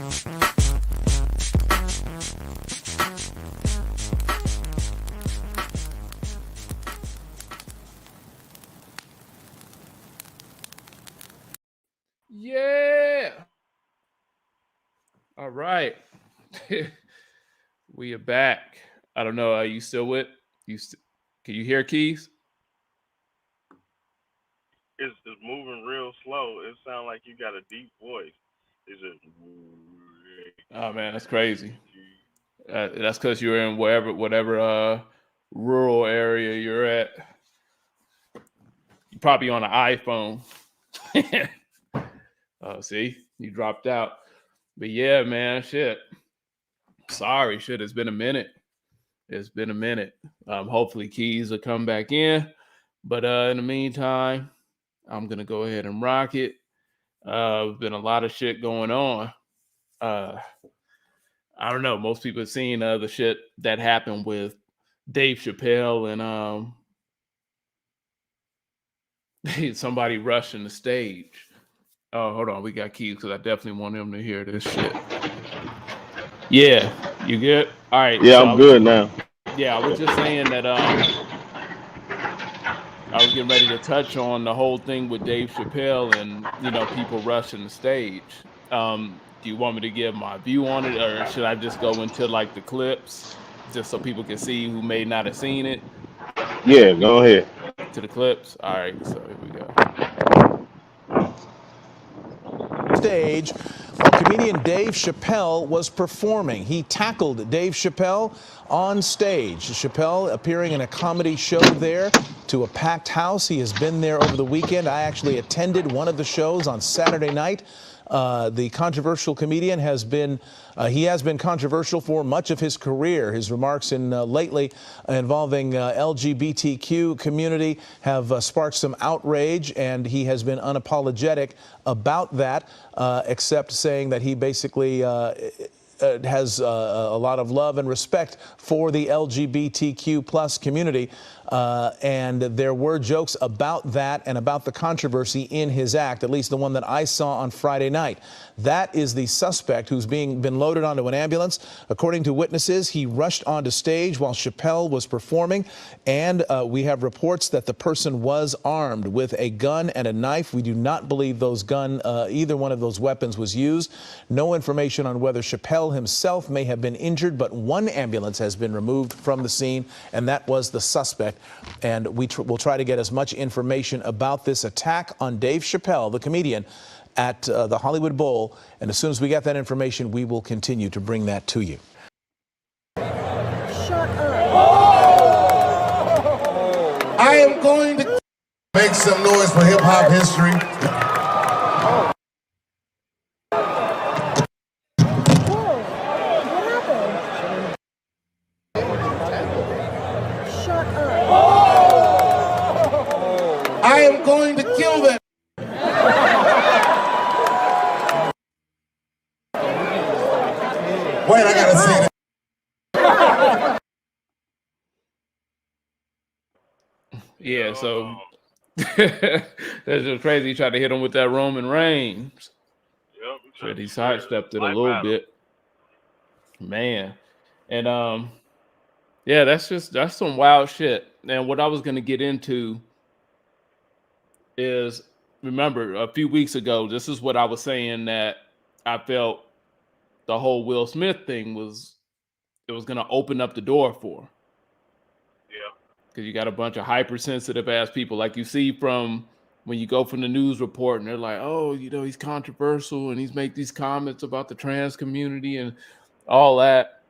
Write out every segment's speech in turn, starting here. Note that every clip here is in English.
Yeah. All right. We are back. I don't know. Are you still with? Can you hear Keys? It's moving real slow. It sounds like you got a deep voice. Is it? Oh man, that's crazy. That's because you're in whatever rural area you're at. You're probably on an iPhone. Oh, see, you dropped out. But yeah, man, shit. Sorry, shit. It's been a minute. It's been a minute. Hopefully, Keys will come back in. But in the meantime, I'm gonna go ahead and rock it. Been a lot of shit going on. Uh, I don't know. Most people have seen the shit that happened with Dave Chappelle and somebody rushing the stage. Oh, hold on. We got Keys because I definitely want him to hear this shit. Yeah, you good? All right. Yeah, So I'm good now. I was just saying that I was getting ready to touch on the whole thing with Dave Chappelle and people rushing the stage. Do you want me to give my view on it, or should I just go into like the clips just so people can see who may not have seen it? Yeah, go ahead. To the clips. All right, so here we go. Stage while comedian Dave Chappelle was performing. He tackled Dave Chappelle on stage. Chappelle appearing in a comedy show there to a packed house. He has been there over the weekend. I actually attended one of the shows on Saturday night. The controversial comedian has been controversial for much of his career. His remarks lately involving LGBTQ community have sparked some outrage, and he has been unapologetic about that, except saying that he basically has a lot of love and respect for the LGBTQ plus community. And there were jokes about that and about the controversy in his act, at least the one that I saw on Friday night. That is the suspect who's been loaded onto an ambulance. According to witnesses, he rushed onto stage while Chappelle was performing, and we have reports that the person was armed with a gun and a knife. We do not believe either one of those weapons was used. No information on whether Chappelle himself may have been injured, but one ambulance has been removed from the scene, and that was the suspect. And we'll try to get as much information about this attack on Dave Chappelle, the comedian, at the Hollywood Bowl. And as soon as we get that information, we will continue to bring that to you. Shut up. I am going to make some noise for hip hop history. I am going to kill them. Wait, I gotta say that. Yeah, so that's just crazy. He tried to hit him with that Roman Reigns. But he sidestepped it a little bit. Man. And yeah, that's some wild shit. And what I was gonna get into is, remember a few weeks ago, this is what I was saying, that I felt the whole Will Smith thing was going to open up the door for. Yeah. Because you got a bunch of hypersensitive ass people, like you see from when you go from the news report, and they're like, oh, he's controversial and he's make these comments about the trans community and all that.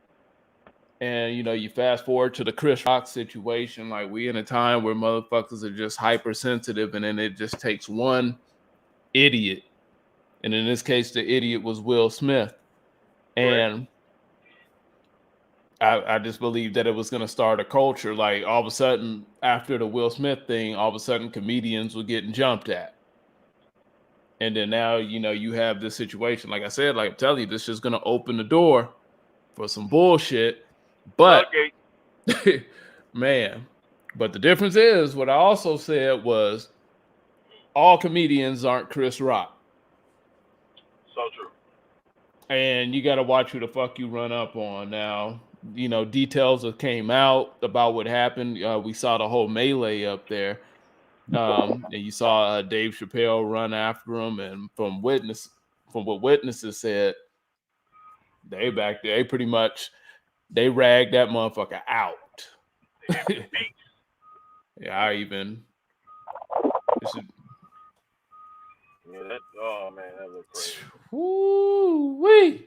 And you fast forward to the Chris Rock situation. Like, we in a time where motherfuckers are just hypersensitive, and then it just takes one idiot, and in this case, the idiot was Will Smith. And I just believed that it was going to start a culture. Like, all of a sudden, after the Will Smith thing, all of a sudden comedians were getting jumped at. And then now, you have this situation. Like I said, like I'm telling you, this is going to open the door for some bullshit. But, man, but the difference is, what I also said was, all comedians aren't Chris Rock. So true. and you got to watch who the fuck you run up on. Now, you know, details that came out about what happened. We saw the whole melee up there, and you saw Dave Chappelle run after him, and from what witnesses said, they back there, they pretty much they ragged that motherfucker out. Yeah, oh man, that looked crazy. Woo-wee.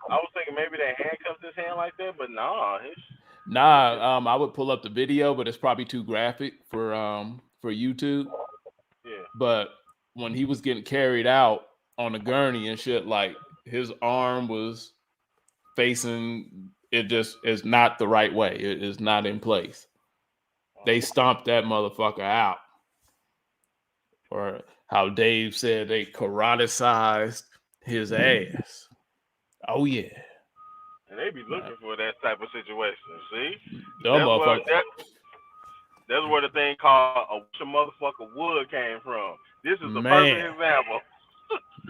I was thinking maybe they handcuffed his hand like that, but nah. I would pull up the video, but it's probably too graphic for YouTube. Yeah. But when he was getting carried out on a gurney and shit, like his arm was facing, it just is not the right way. It is not in place. They stomped that motherfucker out. Or how Dave said they karate-sized his ass. Oh yeah. And they be looking for that type of situation. See? That's where the thing called a motherfucker wood came from. This is the perfect example.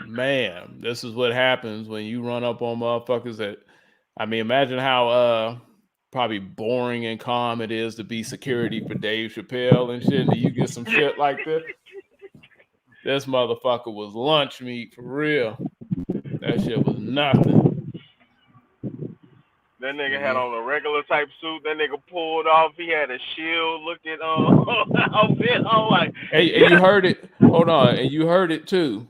Man, this is what happens when you run up on motherfuckers that, I mean, imagine how probably boring and calm it is to be security for Dave Chappelle and shit, and you get some shit like this. This motherfucker was lunch meat for real. That shit was nothing. That nigga had on a regular type suit. That nigga pulled off. He had a shield looking outfit. Oh, like. Hey, and you heard it. Hold on, and you heard it too.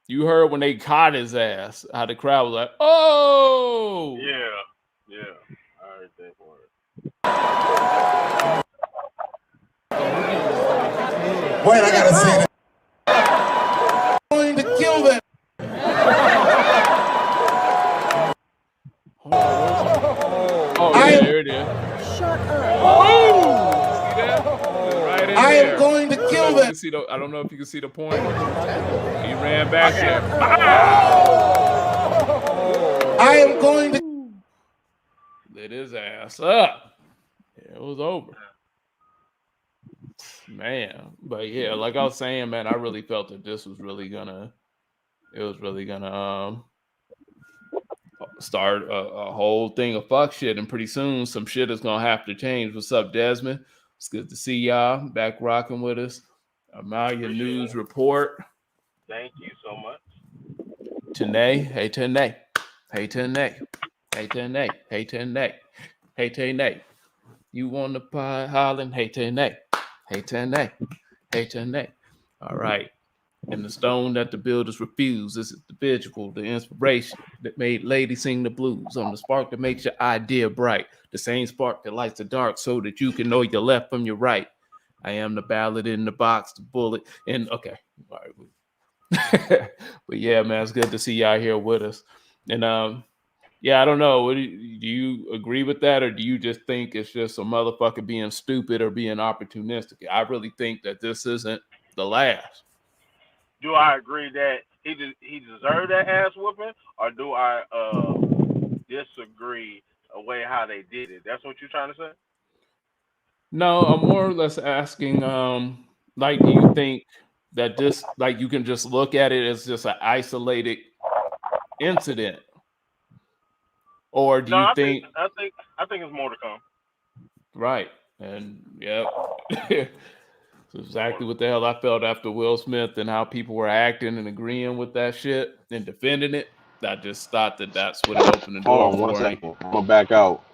You heard when they caught his ass, how the crowd was like, "Oh!" Yeah. I heard that word. Wait, I gotta say that. I'm going to kill them. Oh, yeah, there it is. Shut up. Oh! See that? Right in I there. am going to kill them. I don't know if you can see the point. He ran back there. I am going to Lit his ass up. Yeah, it was over. Man, but yeah, like I was saying, man, I really felt that this was really gonna start a whole thing of fuck shit, and pretty soon some shit is gonna have to change. What's up, Desmond? It's good to see y'all back rocking with us. Amalia News Report. Thank you so much. Tanae, hey Tanae, hey Tanae, hey Tanae, hey Tanae, hey Tanae. You want the pie hollering? Hey Tanae, hey Tanae, hey Tanae. All right. And the stone that the builders refuse is the visual, the inspiration that made ladies sing the blues. I'm the spark that makes your idea bright. The same spark that lights the dark so that you can know your left from your right. I am the ballad in the box, the bullet. And okay. All right. But yeah, man, it's good to see y'all here with us. And yeah, I don't know. Do you agree with that, or do you just think it's just a motherfucker being stupid or being opportunistic? I really think that this isn't the last. Do I agree that he deserved that ass whooping, or do I disagree the way how they did it? That's what you're trying to say? No, I'm more or less asking, like, do you think that this, like, you can just look at it as just an isolated incident, or do you think? I think it's more to come. Right, and yeah. That's exactly what the hell I felt after Will Smith and how people were acting and agreeing with that shit and defending it. I just thought that that's what it opened the door. Hold on 1 second. I'm gonna back out.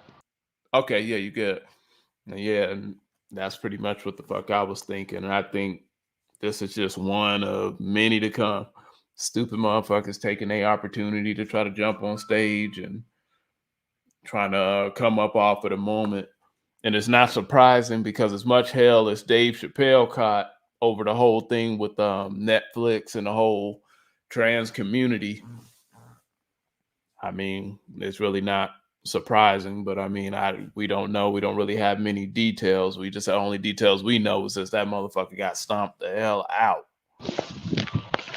Okay, yeah, you good. Yeah, and that's pretty much what the fuck I was thinking. And I think this is just one of many to come. Stupid motherfuckers taking their opportunity to try to jump on stage and trying to come up off of the moment. And it's not surprising because as much hell as Dave Chappelle caught over the whole thing with Netflix and the whole trans community, I mean, it's really not surprising. But I mean, we don't know. We don't really have many details. We just the only details we know is that motherfucker got stomped the hell out.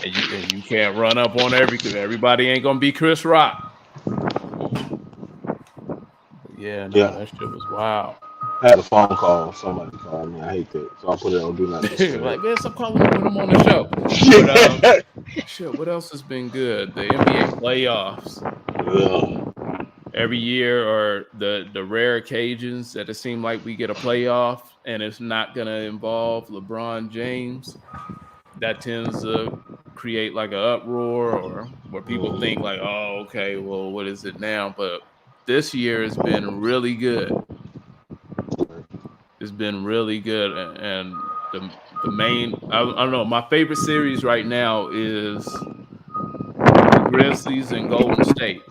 And you can't run up on everybody ain't gonna be Chris Rock. Yeah, that shit was wild. I had a phone call. Somebody called me. I hate that. So I put it on do not disturb. Like, man, stop calling me when I'm on the show. But, shit, what else has been good? The NBA playoffs. Every year, or the rare occasions that it seems like we get a playoff and it's not going to involve LeBron James, that tends to create like an uproar, or where people think like, oh, okay, well, what is it now? But this year has been really good. It's been really good, and the main, I don't know, my favorite series right now is the Grizzlies and Golden State.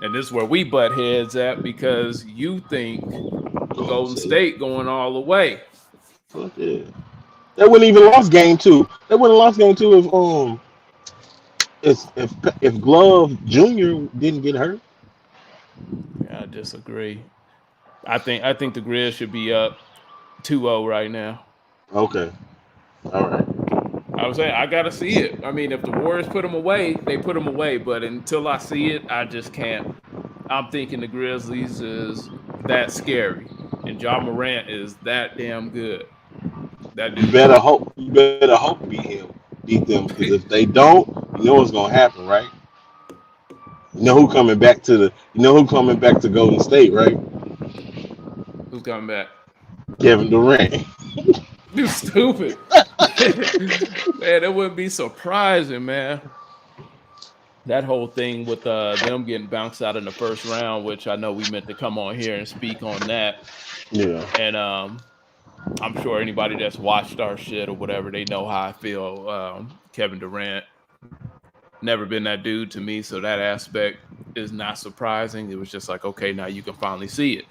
And this is where we butt heads at, because you think Golden State going all the way. Fuck yeah. They wouldn't even lost game two. They wouldn't have lost game two if Glove Junior didn't get hurt. Yeah, I disagree. I think the Grizz should be up 2-0 right now. Okay. All right. I was saying I gotta see it. I mean, if the Warriors put them away, they put them away. But until I see it, I just can't. I'm thinking the Grizzlies is that scary, and Ja Morant is that damn good. That You dude. better hope. You better hope beat them. Because if they don't, you know what's gonna happen, right? You know who coming back to the. You know who coming back to Golden State, right? Who's coming back? Kevin Durant. You stupid. Man, it wouldn't be surprising, man. That whole thing with them getting bounced out in the first round, which I know we meant to come on here and speak on that. Yeah. And I'm sure anybody that's watched our shit or whatever, they know how I feel. Kevin Durant, never been that dude to me, so that aspect is not surprising. It was just like, okay, now you can finally see it.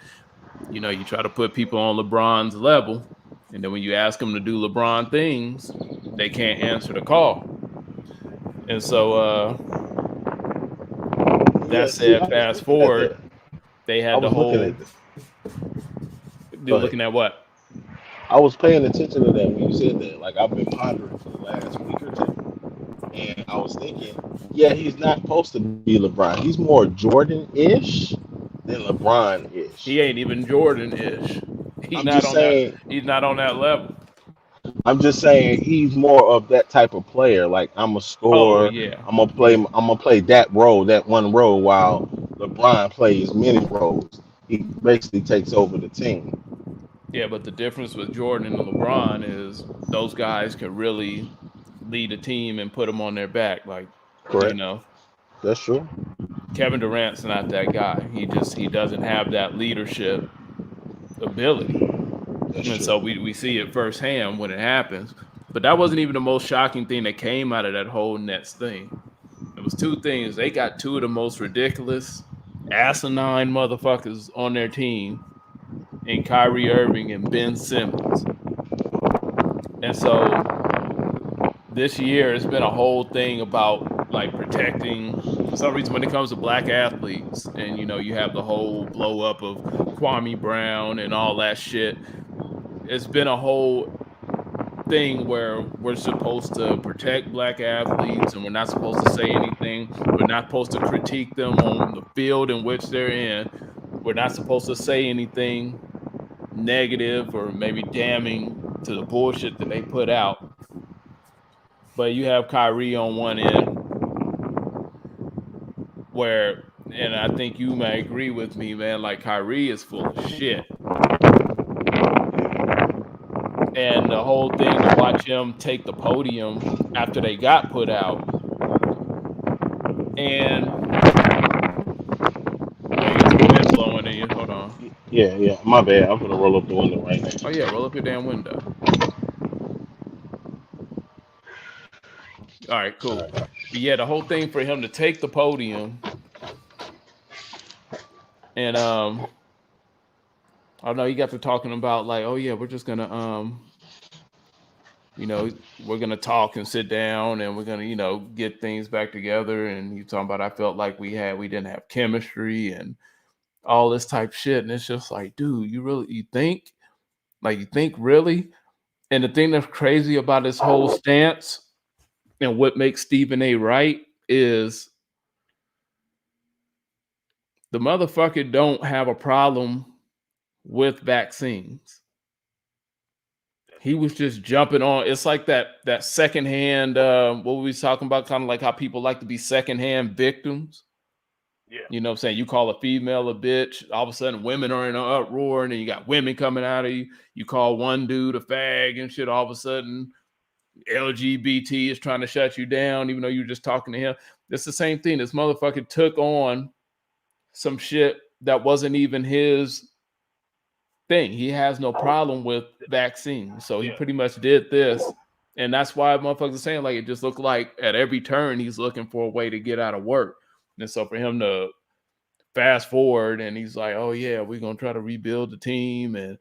You know, you try to put people on LeBron's level, and then when you ask them to do LeBron things, they can't answer the call. And so Yeah. that See, said, I was fast looking at forward, that. they I had the was looking whole at that. Go dude ahead. looking at what? I was paying attention to that when you said that. Like I've been pondering for the last week or two, and I was thinking, yeah, he's not supposed to be LeBron. He's more Jordan-ish than LeBron-ish. He ain't even Jordan-ish. He I'm not just on that. saying. He's not on that level. I'm just saying he's more of that type of player. Like I'm a Oh scorer. yeah, I'm gonna play. yeah, I'm gonna play that role, that one role, while LeBron plays many roles. He basically takes over the team. yeah. But the difference with Jordan and LeBron is those guys can really lead a team and put them on their back. Like, you Correct. know, That's true. Kevin Durant's not that guy. He doesn't have that leadership ability. That's And true. so we see it firsthand when it happens. But that wasn't even the most shocking thing that came out of that whole Nets thing. It was two things. They got two of the most ridiculous, asinine motherfuckers on their team, in Kyrie Irving and Ben Simmons. And so this year it's been a whole thing about like protecting, for some reason, when it comes to black athletes, and you have the whole blow up of Kwame Brown and all that shit. It's been a whole thing where we're supposed to protect black athletes, and we're not supposed to say anything. We're not supposed to critique them on the field in which they're in. We're not supposed to say anything negative or maybe damning to the bullshit that they put out. But you have Kyrie on one end where, and I think you may agree with me, man, like Kyrie is full of shit. And the whole thing to watch him take the podium after they got put out. And well, you got some wind blowing in you. Hold on. Yeah, yeah. My bad. I'm gonna roll up the window right now. Oh yeah, roll up your damn window. All right, All cool. right. But yeah, the whole thing for him to take the podium, and I don't know, he got to talking about like, oh yeah, we're just gonna we're gonna talk and sit down, and we're gonna, get things back together. And he's talking about, I felt like we didn't have chemistry and all this type shit. And it's just like, dude, you think really? And the thing that's crazy about this whole stance and what makes Stephen A right is the motherfucker don't have a problem with vaccines. He was just jumping on. It's like that secondhand. What were we talking about? Kind of like how people like to be secondhand victims. Yeah. You know what I'm saying? You call a female a bitch, all of a sudden women are in an uproar, and then you got women coming out of you. You call one dude a fag and shit, all of a sudden LGBT is trying to shut you down, even though you're just talking to him. It's the same thing. This motherfucker took on some shit that wasn't even his thing. He has no problem with vaccines. So he Yeah. pretty much did this. And that's why motherfuckers are saying, like, it just looked like at every turn he's looking for a way to get out of work. And so for him to fast forward and he's like, oh yeah, we're gonna try to rebuild the team, and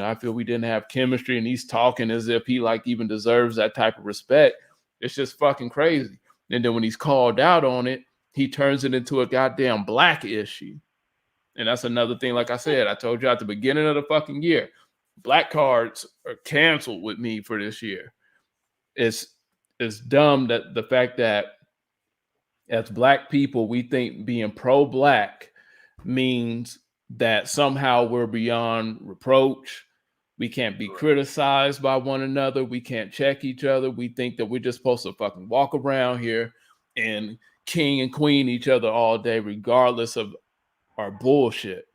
I feel we didn't have chemistry, and he's talking as if he like even deserves that type of respect. It's just fucking crazy. And then when he's called out on it, he turns it into a goddamn black issue. And that's another thing. Like I said, I told you at the beginning of the fucking year, black cards are canceled with me for this year. It's dumb that the fact that as black people, we think being pro-black means that somehow we're beyond reproach. We can't be criticized by one another. We can't check each other. We think that we're just supposed to fucking walk around here and king and queen each other all day, regardless of our bullshit.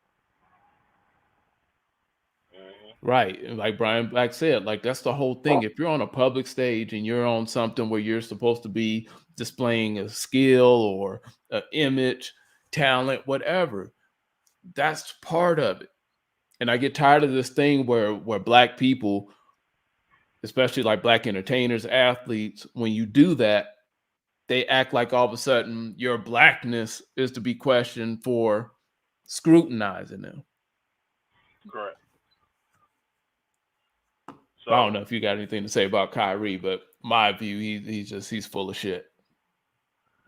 Right. And like Brian Black said, like that's the whole thing. If you're on a public stage and you're on something where you're supposed to be displaying a skill or an image, talent, whatever, that's part of it. And I get tired of this thing where black people, especially like black entertainers, athletes, when you do that, they act like all of a sudden your blackness is to be questioned for scrutinizing them. Correct. So, I don't know if you got anything to say about Kyrie, but my view, he's full of shit.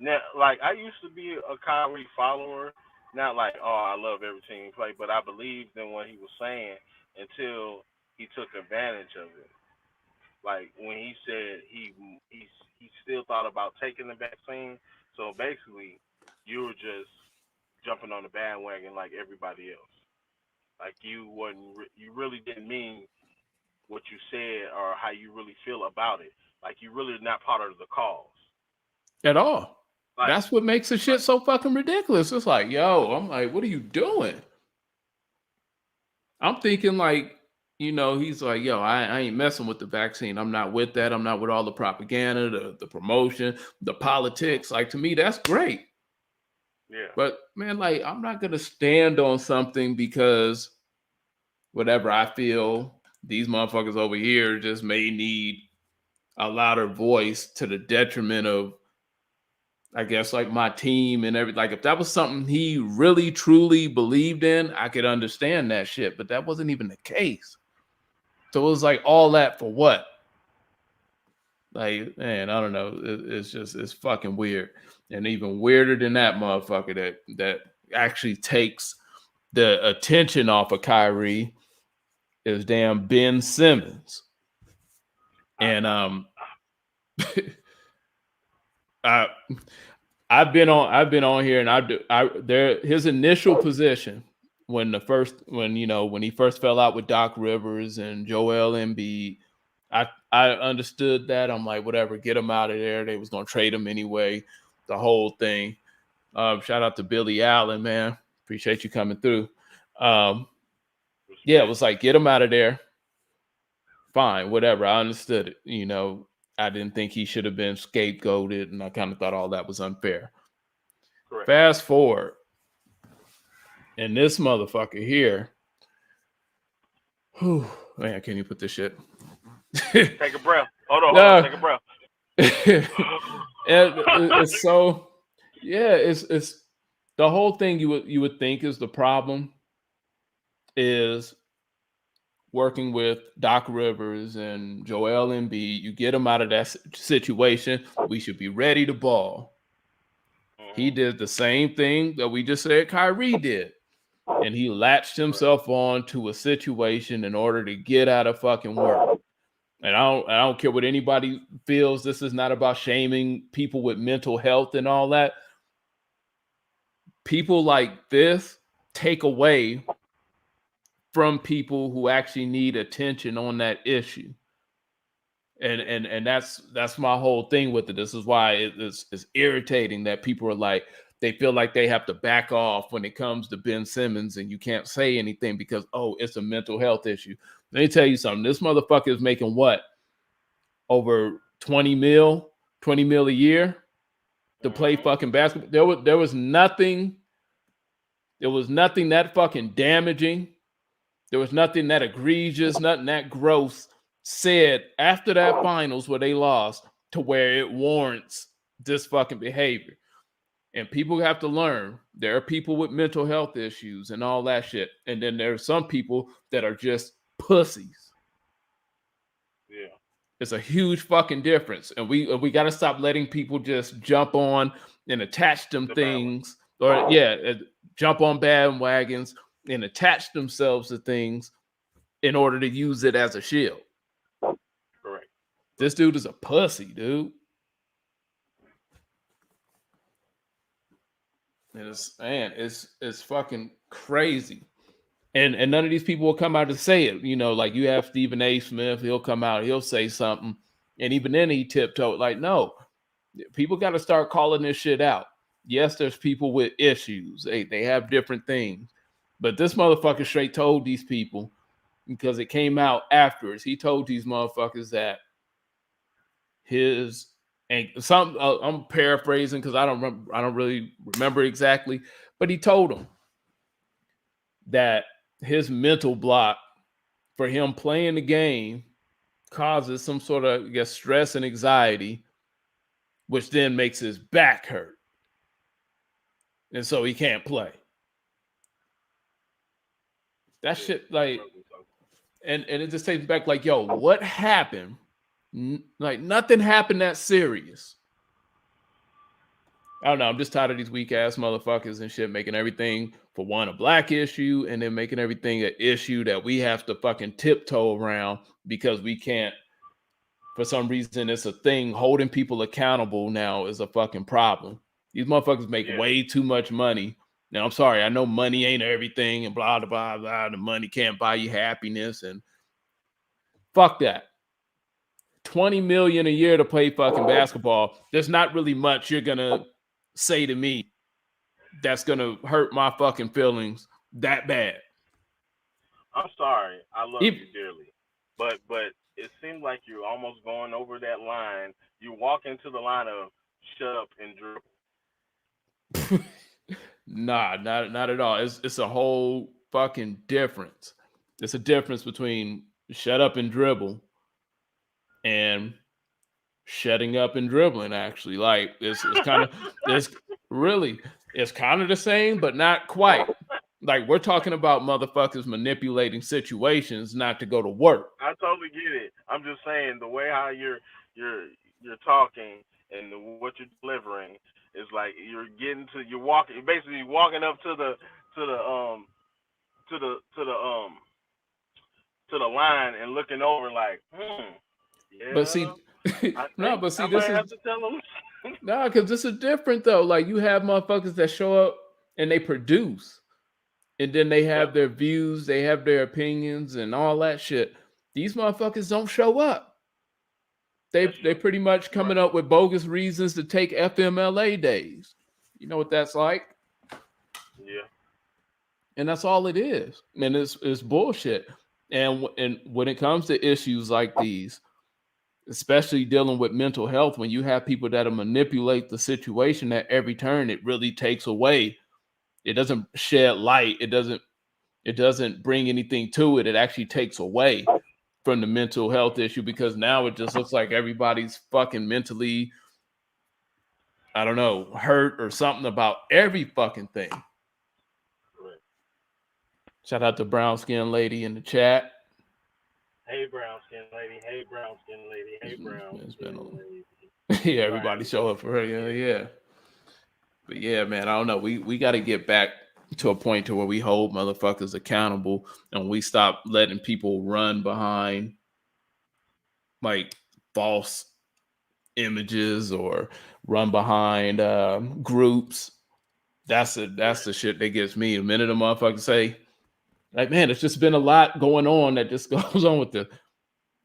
now, like I used to be a Kyrie follower, not like I love every team he played, but I believed in what he was saying until he took advantage of it. Like when he said he still thought about taking the vaccine. So basically, you were just jumping on the bandwagon like everybody else. Like you really didn't mean what you said or how you really feel about it. Like you really not part of the cause At all. like, That's what makes the shit so fucking ridiculous. It's like, yo, I'm like, what are you doing? I'm thinking like, he's like, yo, I ain't messing with the vaccine. I'm not with that. I'm not with all the propaganda, the promotion, the politics. Like, to me, that's great. Yeah. But man, like, I'm not gonna stand on something because whatever I feel, these motherfuckers over here just may need a louder voice to the detriment of, I guess, like my team and everything. Like if that was something he really truly believed in, I could understand that shit. But that wasn't even the case. So it was like all that for what? Like, man, I don't know. It's fucking weird. And even weirder than that motherfucker that actually takes the attention off of Kyrie is damn Ben Simmons. And I've been on here, and his initial position when he first fell out with Doc Rivers and Joel Embiid, I understood that. I'm like, whatever, get him out of there. They was gonna trade him anyway. The whole thing. Shout out to Billy Allen, man. Appreciate you coming through. Yeah, it was like, get him out of there. Fine, whatever. I understood it. I didn't think he should have been scapegoated, and I kind of thought all that was unfair. Correct. Fast forward, and this motherfucker here, whew, man, can you put this shit? Take a breath. Hold on, take a breath. It's so, yeah, it's the whole thing you would think is the problem is working with Doc Rivers and Joel Embiid. You get them out of that situation, we should be ready to ball. He did the same thing that we just said Kyrie did. And he latched himself on to a situation in order to get out of fucking work. And I don't care what anybody feels. This is not about shaming people with mental health and all that. People like this take away from people who actually need attention on that issue. And that's my whole thing with it. This is why it's irritating that people are like, they feel like they have to back off when it comes to Ben Simmons, and you can't say anything because, oh, it's a mental health issue. Let me tell you something. This motherfucker is making what? Over 20 mil a year to play fucking basketball. There was nothing that fucking damaging. There was nothing that egregious, nothing that gross said after that finals where they lost to where it warrants this fucking behavior. And people have to learn there are people with mental health issues and all that shit. And then there are some people that are just pussies. Yeah. It's a huge fucking difference. And we got to stop letting people just jump on and attach them things or jump on bandwagons and attach themselves to things in order to use it as a shield. Correct. This dude is a pussy, dude. And it's fucking crazy. And none of these people will come out to say it. You know, like you have Stephen A. Smith, he'll come out, he'll say something. And even then he tiptoed like, no, people got to start calling this shit out. Yes, there's people with issues. They have different things. But this motherfucker straight told these people, because it came out afterwards, he told these motherfuckers that I'm paraphrasing because I don't really remember exactly, but he told them that his mental block for him playing the game causes some sort of, I guess, stress and anxiety, which then makes his back hurt. And so he can't play. That shit, like, and it just takes me back, like, yo, what happened? Like, nothing happened that serious. I don't know. I'm just tired of these weak ass motherfuckers and shit making everything, for one, a black issue, and then making everything an issue that we have to fucking tiptoe around because we can't. For some reason, it's a thing. Holding people accountable now is a fucking problem. These motherfuckers make way too much money. Now, I'm sorry. I know money ain't everything and blah, blah, blah, blah. The money can't buy you happiness and fuck that. 20 million a year to play fucking basketball. There's not really much you're going to say to me that's going to hurt my fucking feelings that bad. I'm sorry. I love you dearly. But it seems like you're almost going over that line. You walk into the line of shut up and dribble. Nah, not at all. It's a whole fucking difference. It's a difference between shut up and dribble and shutting up and dribbling. Actually, like it's kind of it's kind of the same, but not quite. Like, we're talking about motherfuckers manipulating situations not to go to work. I totally get it. I'm just saying the way how you're talking and what you're delivering is like you're basically walking up to the line and looking over like, yeah. But see, this is no, because this is different though. Like, you have motherfuckers that show up and they produce. And then they have their views, they have their opinions and all that shit. These motherfuckers don't show up. They pretty much coming up with bogus reasons to take FMLA days. You know what that's like? Yeah. And that's all it is. And it's bullshit. And when it comes to issues like these, especially dealing with mental health, when you have people that manipulate the situation at every turn, it really takes away. It doesn't shed light. It doesn't bring anything to it. It actually takes away from the mental health issue, because now it just looks like everybody's fucking mentally, I don't know, hurt or something about every fucking thing. Right. Shout out to Brown Skin Lady in the chat. Hey, Brown Skin Lady. Hey, Brown Skin Lady. Hey, Brown Skin Lady. Yeah, everybody show up for her. Yeah. But yeah, man, I don't know. We got to get back to a point to where we hold motherfuckers accountable and we stop letting people run behind like false images or run behind groups. That's the shit that gets me. The minute a motherfucker say, like, man, it's just been a lot going on that just goes on with the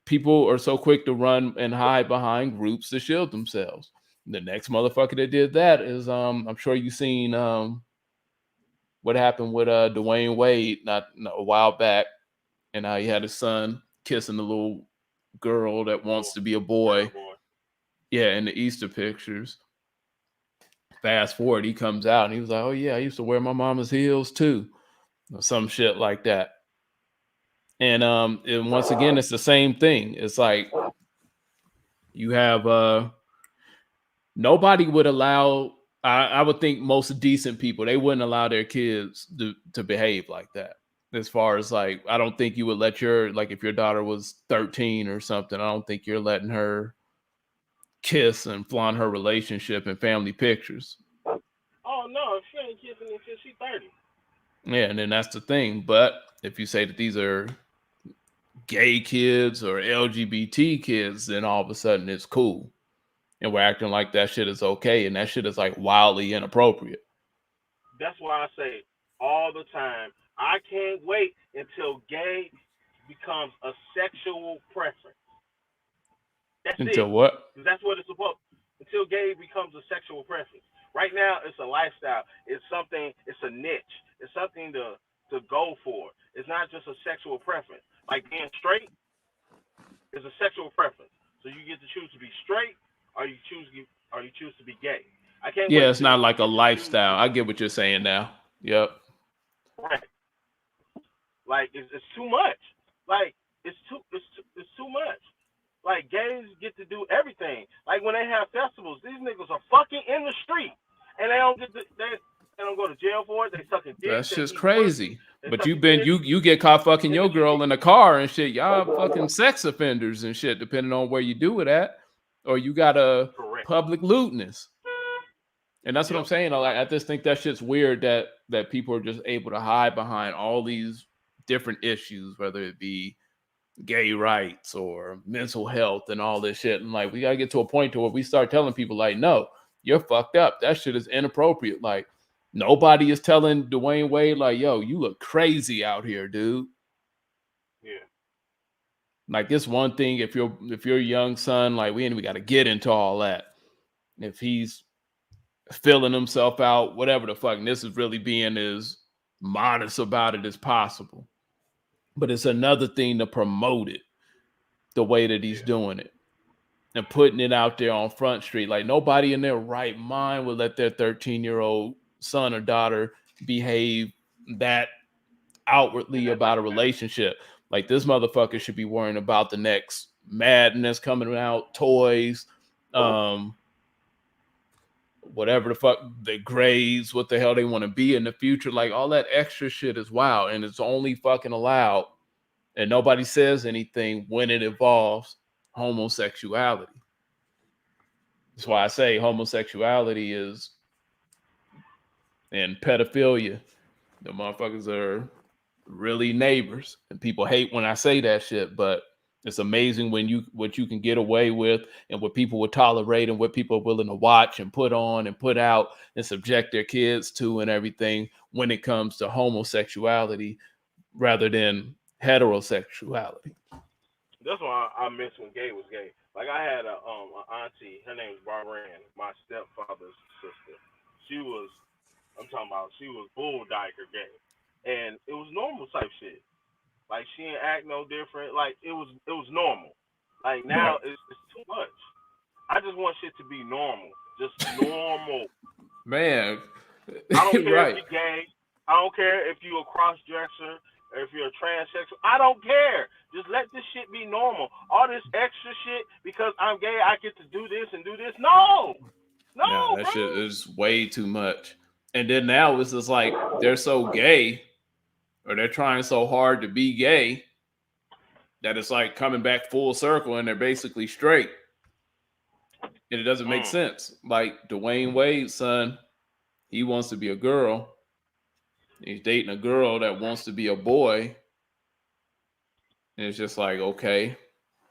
people are so quick to run and hide behind groups to shield themselves. The next motherfucker that did that is I'm sure you've seen what happened with Dwayne Wade not a while back, and how he had his son kissing the little girl that wants to be a boy. Yeah, in the Easter pictures. Fast forward, he comes out and he was like, "Oh yeah, I used to wear my mama's heels too," or some shit like that. And once again, it's the same thing. It's like you have nobody would allow. I would think most decent people, they wouldn't allow their kids to behave like that. As far as like, I don't think you would let like if your daughter was 13 or something, I don't think you're letting her kiss and flaunt her relationship in family pictures. Oh no, she ain't kissing until she's 30. Yeah, and then that's the thing. But if you say that these are gay kids or LGBT kids, then all of a sudden it's cool. And we're acting like that shit is okay. And that shit is like wildly inappropriate. That's why I say all the time, I can't wait until gay becomes a sexual preference. That's Until it. what? That's what it's supposed. Until gay becomes a sexual preference. Right now, it's a lifestyle. It's something. It's a niche. It's something to go for. It's not just a sexual preference. Like being straight is a sexual preference. So you get to choose to be straight, or you choose to be gay. I can't Yeah, wait it's till not you like a get to choose. lifestyle. I get what you're saying now. Yep. Right. Like it's too much. Like it's too much. Like gays get to do everything. Like when they have festivals, these niggas are fucking in the street, and they don't go to jail for it. They sucking dick. That's They just eat pussy. crazy. They But sucking titties you get caught fucking in your the girl street. in the car and shit. Y'all fucking sex offenders and shit, depending on where you do it at. Or you got a Correct. public lewdness. And that's what I'm Yep. saying. Like, I just think that shit's weird that people are just able to hide behind all these different issues, whether it be gay rights or mental health and all this shit. And like, we gotta get to a point to where we start telling people, like, no, you're fucked up. That shit is inappropriate. Like, nobody is telling Dwayne Wade, like, yo, you look crazy out here, dude. Yeah. Like, it's one thing if your young son, like, we ain't even gotta get into all that. If he's filling himself out, whatever the fuck, and this is really being as modest about it as possible. But it's another thing to promote it the way that he's doing it and putting it out there on Front Street. Like, nobody in their right mind would let their 13-year-old son or daughter behave that outwardly about a relationship. Like, this motherfucker should be worrying about the next madness coming out, toys, whatever the fuck, the grades, what the hell they want to be in the future. Like, all that extra shit is wild, and it's only fucking allowed, and nobody says anything when it involves homosexuality. That's why I say homosexuality is, and pedophilia, the motherfuckers are really neighbors, and people hate when I say that shit, but it's amazing what you can get away with and what people would tolerate and what people are willing to watch and put on and put out and subject their kids to and everything when it comes to homosexuality rather than heterosexuality. That's why I miss when gay was gay. Like I had a auntie, her name was Barbara Ann, my stepfather's sister. She was bull dyker gay, and it was normal type shit. Like she didn't act no different. Like it was normal. Like now Right. it's too much. I just want shit to be normal, just normal. Man. I don't care if Right. you're gay. I don't care if you're a cross dresser or if you're a transsexual. I don't care. Just let this shit be normal. All this extra shit because I'm gay, I get to do this and do this. No, Yeah, that bro. shit is way too much. And then now it's just like they're so gay, or they're trying so hard to be gay, that it's like coming back full circle and they're basically straight. And it doesn't make sense. Like Dwayne Wade's son, he wants to be a girl. He's dating a girl that wants to be a boy. And it's just like, okay,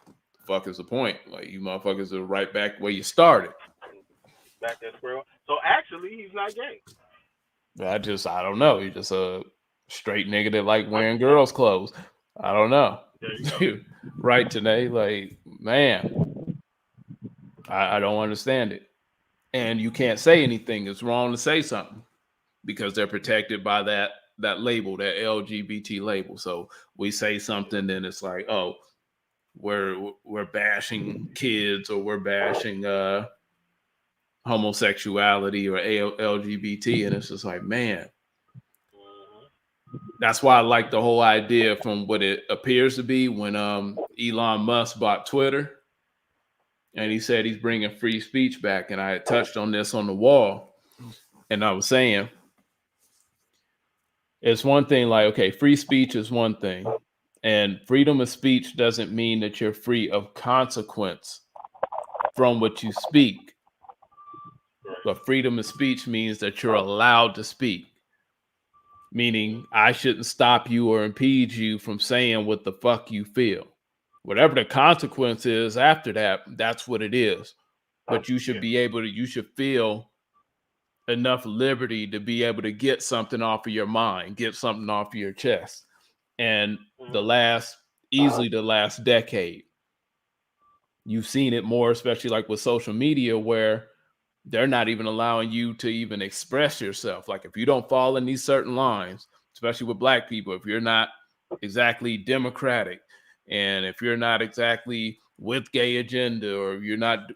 the fuck is the point? Like, you motherfuckers are right back where you started. Back at square one. So actually, he's not gay. I don't know. He's just a straight nigga that like wearing girls' clothes. I don't know. There you go. Right, today, like, man, I don't understand it. And you can't say anything. It's wrong to say something because they're protected by that label, that LGBT label. So we say something, then it's like, oh, we're bashing kids, or we're bashing homosexuality or LGBT, and it's just like, man, that's why I like the whole idea from what it appears to be when Elon Musk bought Twitter, and he said he's bringing free speech back. And I had touched on this on the wall, and I was saying it's one thing, like, okay, free speech is one thing, and freedom of speech doesn't mean that you're free of consequence from what you speak. But freedom of speech means that you're allowed to speak, meaning I shouldn't stop you or impede you from saying what the fuck you feel. Whatever the consequence is after that, that's what it is. But you should be able to, you should feel enough liberty to be able to get something off of your mind, get something off of your chest. And easily the last decade, you've seen it more, especially like with social media, where they're not even allowing you to even express yourself. Like if you don't fall in these certain lines, especially with Black people, if you're not exactly democratic, and if you're not exactly with gay agenda, or you're not,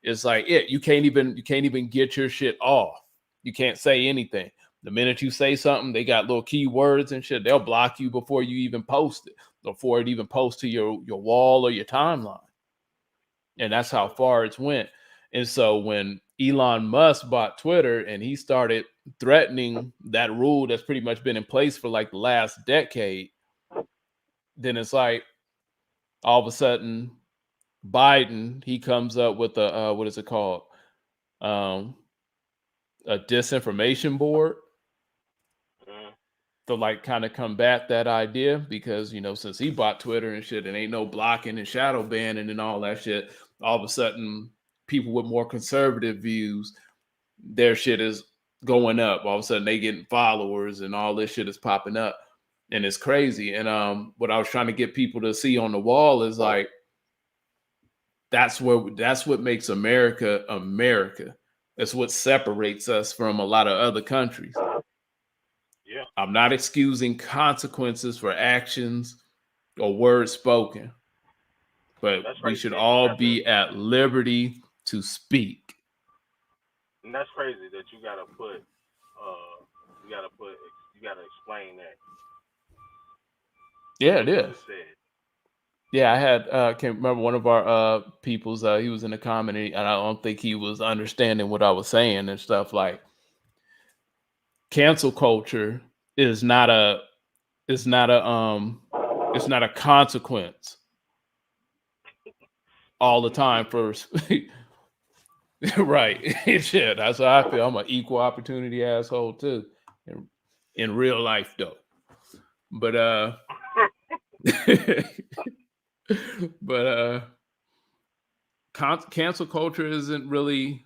it's like you can't even get your shit off. You can't say anything. The minute you say something, they got little keywords and shit. They'll block you before you even post it, before it even posts to your wall or your timeline. And that's how far it's went. And so when Elon Musk bought Twitter and he started threatening that rule that's pretty much been in place for like the last decade, then it's like all of a sudden Biden, he comes up with a what is it called? A disinformation board to like kind of combat that idea, because since he bought Twitter and shit, and ain't no blocking and shadow banning and all that shit, all of a sudden people with more conservative views, their shit is going up. All of a sudden they getting followers and all this shit is popping up, and it's crazy. And what I was trying to get people to see on the wall is like, that's what makes America America. That's what separates us from a lot of other countries. Yeah. I'm not excusing consequences for actions or words spoken, but we should all be at liberty to speak. And that's crazy that you gotta explain that. Yeah, it is. Yeah, I had can't remember one of our people's he was in the comedy, and I don't think he was understanding what I was saying and stuff. Like, cancel culture is not a consequence all the time for right. Shit, that's how I feel. I'm an equal opportunity asshole too, in real life though. But but cancel culture isn't really,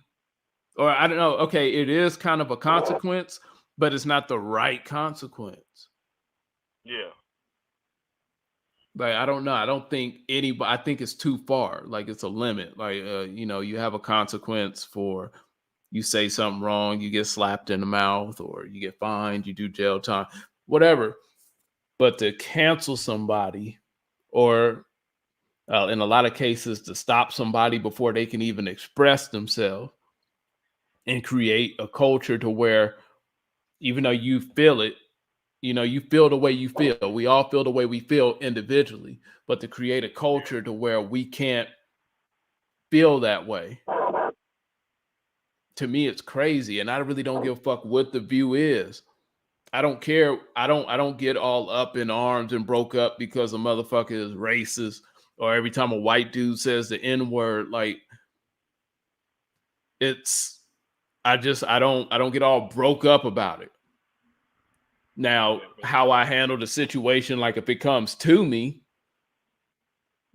or I don't know. Okay, it is kind of a consequence, but it's not the right consequence. Yeah. Like, I don't know. I don't think anybody, I think it's too far. Like, it's a limit. Like, you have a consequence for, you say something wrong, you get slapped in the mouth, or you get fined, you do jail time, whatever. But to cancel somebody, or in a lot of cases, to stop somebody before they can even express themselves, and create a culture to where, even though you feel it, you feel the way you feel. We all feel the way we feel individually, but to create a culture to where we can't feel that way, to me, it's crazy. And I really don't give a fuck what the view is. I don't care. I don't get all up in arms and broke up because a motherfucker is racist, or every time a white dude says the N-word. Like, I don't get all broke up about it. Now, how I handle the situation, like if it comes to me,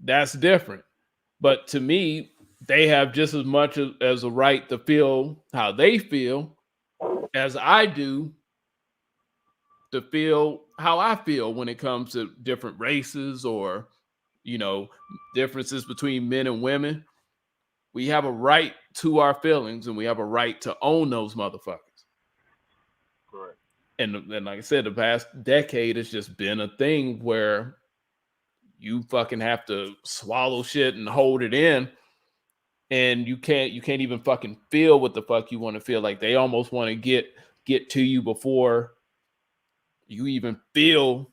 that's different. But to me, they have just as much as a right to feel how they feel as I do to feel how I feel when it comes to different races or you know, differences between men and women. We have a right to our feelings, and we have a right to own those motherfuckers. Correct. And like I said, the past decade has just been a thing where you fucking have to swallow shit and hold it in, and you can't even fucking feel what the fuck you want to feel. Like they almost want to get to you before you even feel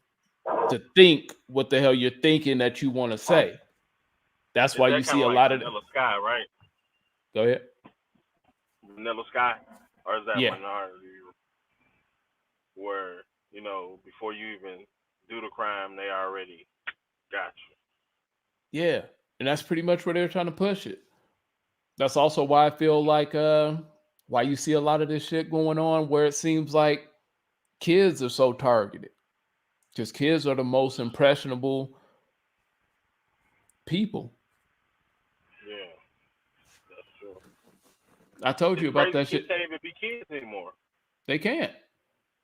to think what the hell you're thinking that you want to say. That's Is why that you kind see of a like lot of Vanilla Sky, right? Go ahead. Vanilla Sky, or is that Yeah. Minority? Where before you even do the crime, they already got you. Yeah. And that's pretty much where they're trying to push it. That's also why I feel like why you see a lot of this shit going on where it seems like kids are so targeted. Because kids are the most impressionable people. Yeah, that's true. I told you It's about crazy that kids shit. can't even be kids anymore. They can't.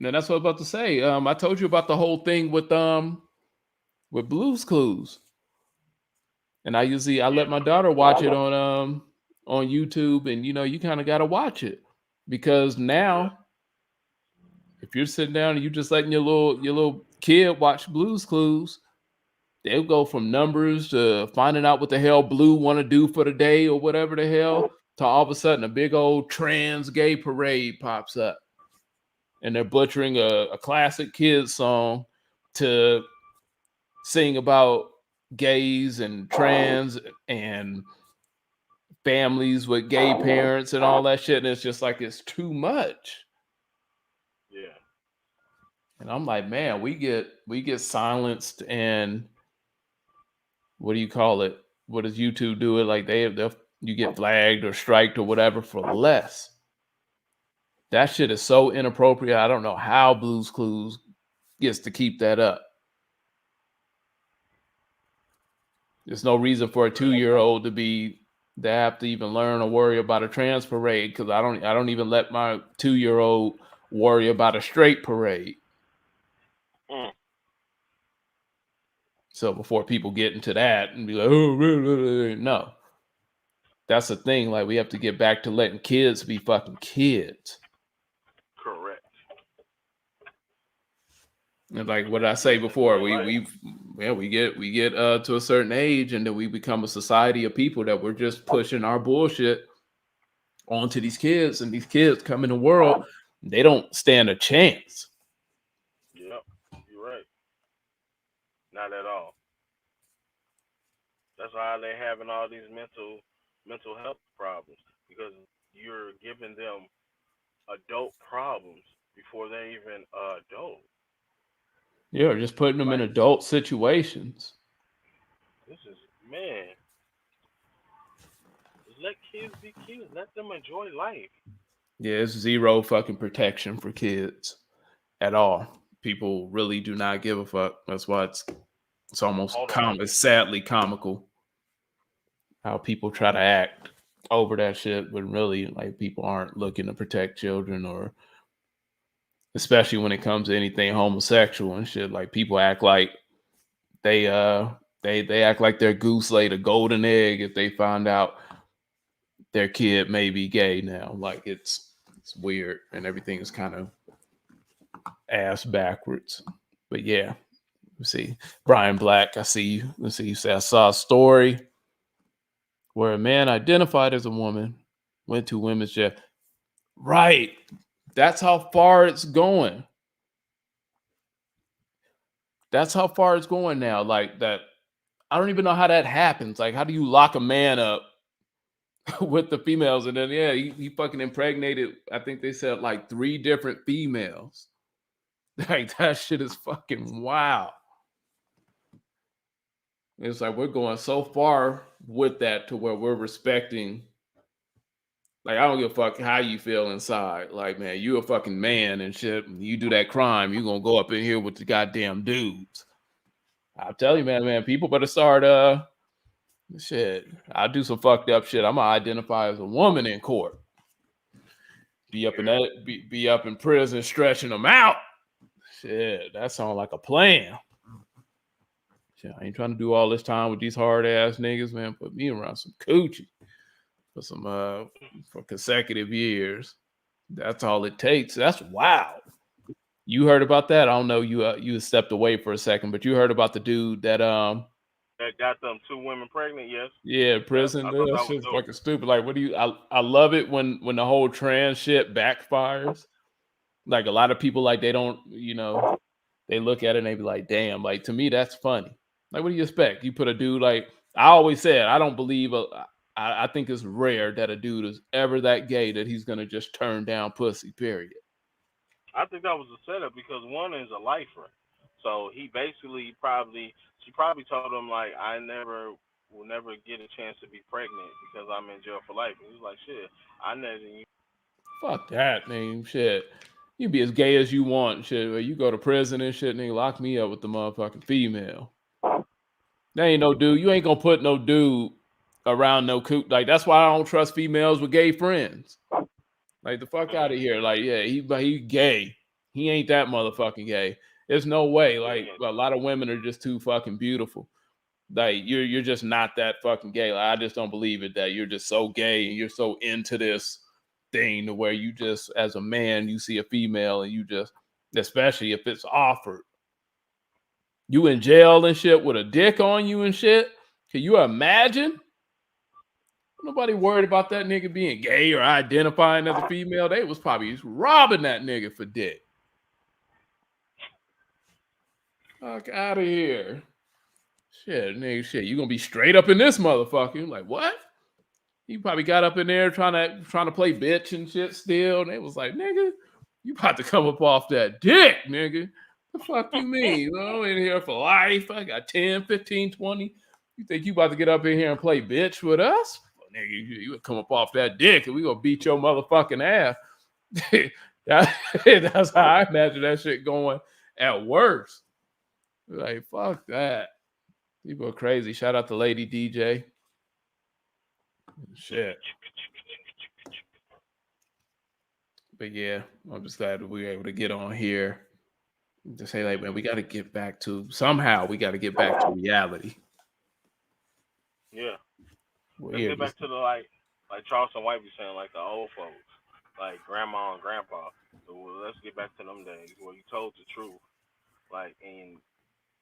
And that's what I was about to say. I told you about the whole thing with Blue's Clues. And I let my daughter watch it on YouTube, and you kind of got to watch it because Yeah. now if you're sitting down and you just letting your little kid watch Blue's Clues, they'll go from numbers to finding out what the hell Blue want to do for the day or whatever the hell to all of a sudden a big old trans gay parade pops up, and they're butchering a classic kids song to sing about gays and trans and families with gay parents and all that shit. And it's just like, it's too much. Yeah. And I'm like, man, we get silenced, and what do you call it? What does YouTube do it? Like you get flagged or striked or whatever for less. That shit is so inappropriate. I don't know how Blue's Clues gets to keep that up. There's no reason for a 2-year-old to have to even learn or worry about a trans parade, because I don't even let my 2-year-old worry about a straight parade. Mm. So before people get into that and be like, oh, no. That's the thing. Like, we have to get back to letting kids be fucking kids. Correct. And like what I say before, Right. we get to a certain age, and then we become a society of people that we're just pushing our bullshit onto these kids, and these kids come in the world, they don't stand a chance. Yep. You're right. Not at all. That's why they're having all these mental health problems, because you're giving them adult problems before they're even adult. Yeah, just putting them in Like, adult situations. this is, man. Just let kids be kids. Let them enjoy life. Yeah, it's zero fucking protection for kids at all. People really do not give a fuck. That's why it's almost Hold on. it's sadly comical how people try to act over that shit, but really, like, people aren't looking to protect children, or especially when it comes to anything homosexual and shit. Like, people act like they act like their goose laid a golden egg if they find out their kid may be gay now. Like, it's weird, and everything is kind of ass backwards. But yeah, let's see. Brian Black, I see you. Let's see. You say, I saw a story where a man identified as a woman went to women's jail. Right. That's how far it's going. That's how far it's going now. Like, that. I don't even know how that happens. Like, how do you lock a man up with the females? And then, yeah, he fucking impregnated, I think they said, like 3 different females. Like, that shit is fucking wild. It's like we're going so far with that to where we're respecting. Like, I don't give a fuck how you feel inside. Like, man, you a fucking man and shit. You do that crime, you're gonna go up in here with the goddamn dudes. I'll tell you, man, people better start shit. I'll do some fucked up shit. I'm gonna identify as a woman in court. Be up in that be up in prison stretching them out. Shit, that sounds like a plan. Shit, I ain't trying to do all this time with these hard ass niggas, man. Put me around some coochie for some for consecutive years. That's all it takes. That's wild. You heard about that? I don't know. You stepped away for a second, but you heard about the dude that That got them 2 women pregnant. Yes. yeah, Yep. prison. I thought That that was shit's dope. fucking stupid. Like, what do you? I love it when the whole trans shit backfires. Like a lot of people, like they don't, they look at it and they be like, damn. Like to me, that's funny. Like, what do you expect? You put a dude like I always said. I don't believe. I think it's rare that a dude is ever that gay that he's gonna just turn down pussy. Period. I think that was a setup because one is a lifer, so he basically she probably told him like I will never get a chance to be pregnant because I'm in jail for life. And he was like, shit, I never you. Fuck that, man. Shit. You be as gay as you want. Shit. You go to prison and shit, nigga. Lock me up with the motherfucking female. There ain't no dude. You ain't gonna put no dude around no coot. Like that's why I don't trust females with gay friends. Like the fuck out of here. Like yeah, he gay. He ain't that motherfucking gay. There's no way. Like a lot of women are just too fucking beautiful. Like you're just not that fucking gay. Like, I just don't believe it that you're just so gay and you're so into this thing to where you just as a man you see a female and you just, especially if it's offered, you in jail and shit with a dick on you and shit. Can you imagine? Nobody worried about that nigga being gay or identifying as a female. They was probably robbing that nigga for dick. Fuck out of here. Shit, nigga, shit. You gonna be straight up in this motherfucker. Like, what? He probably got up in there trying to play bitch and shit still. And they was like, nigga, you about to come up off that dick, nigga. The fuck you mean? I'm in here for life. I got 10, 15, 20. You think you about to get up in here and play bitch with us? Well, nigga, you come up off that dick and we gonna beat your motherfucking ass. That's how I imagine that shit going at worst. Like, fuck that. People are crazy. Shout out to Lady DJ. Shit. But yeah, I'm just glad that we were able to get on here to say, like, man, we got to get back to reality. Yeah. Well, Let's get back to the like Charleston White be saying, like the old folks, like grandma and grandpa. So let's get back to them days where you told the truth, like, and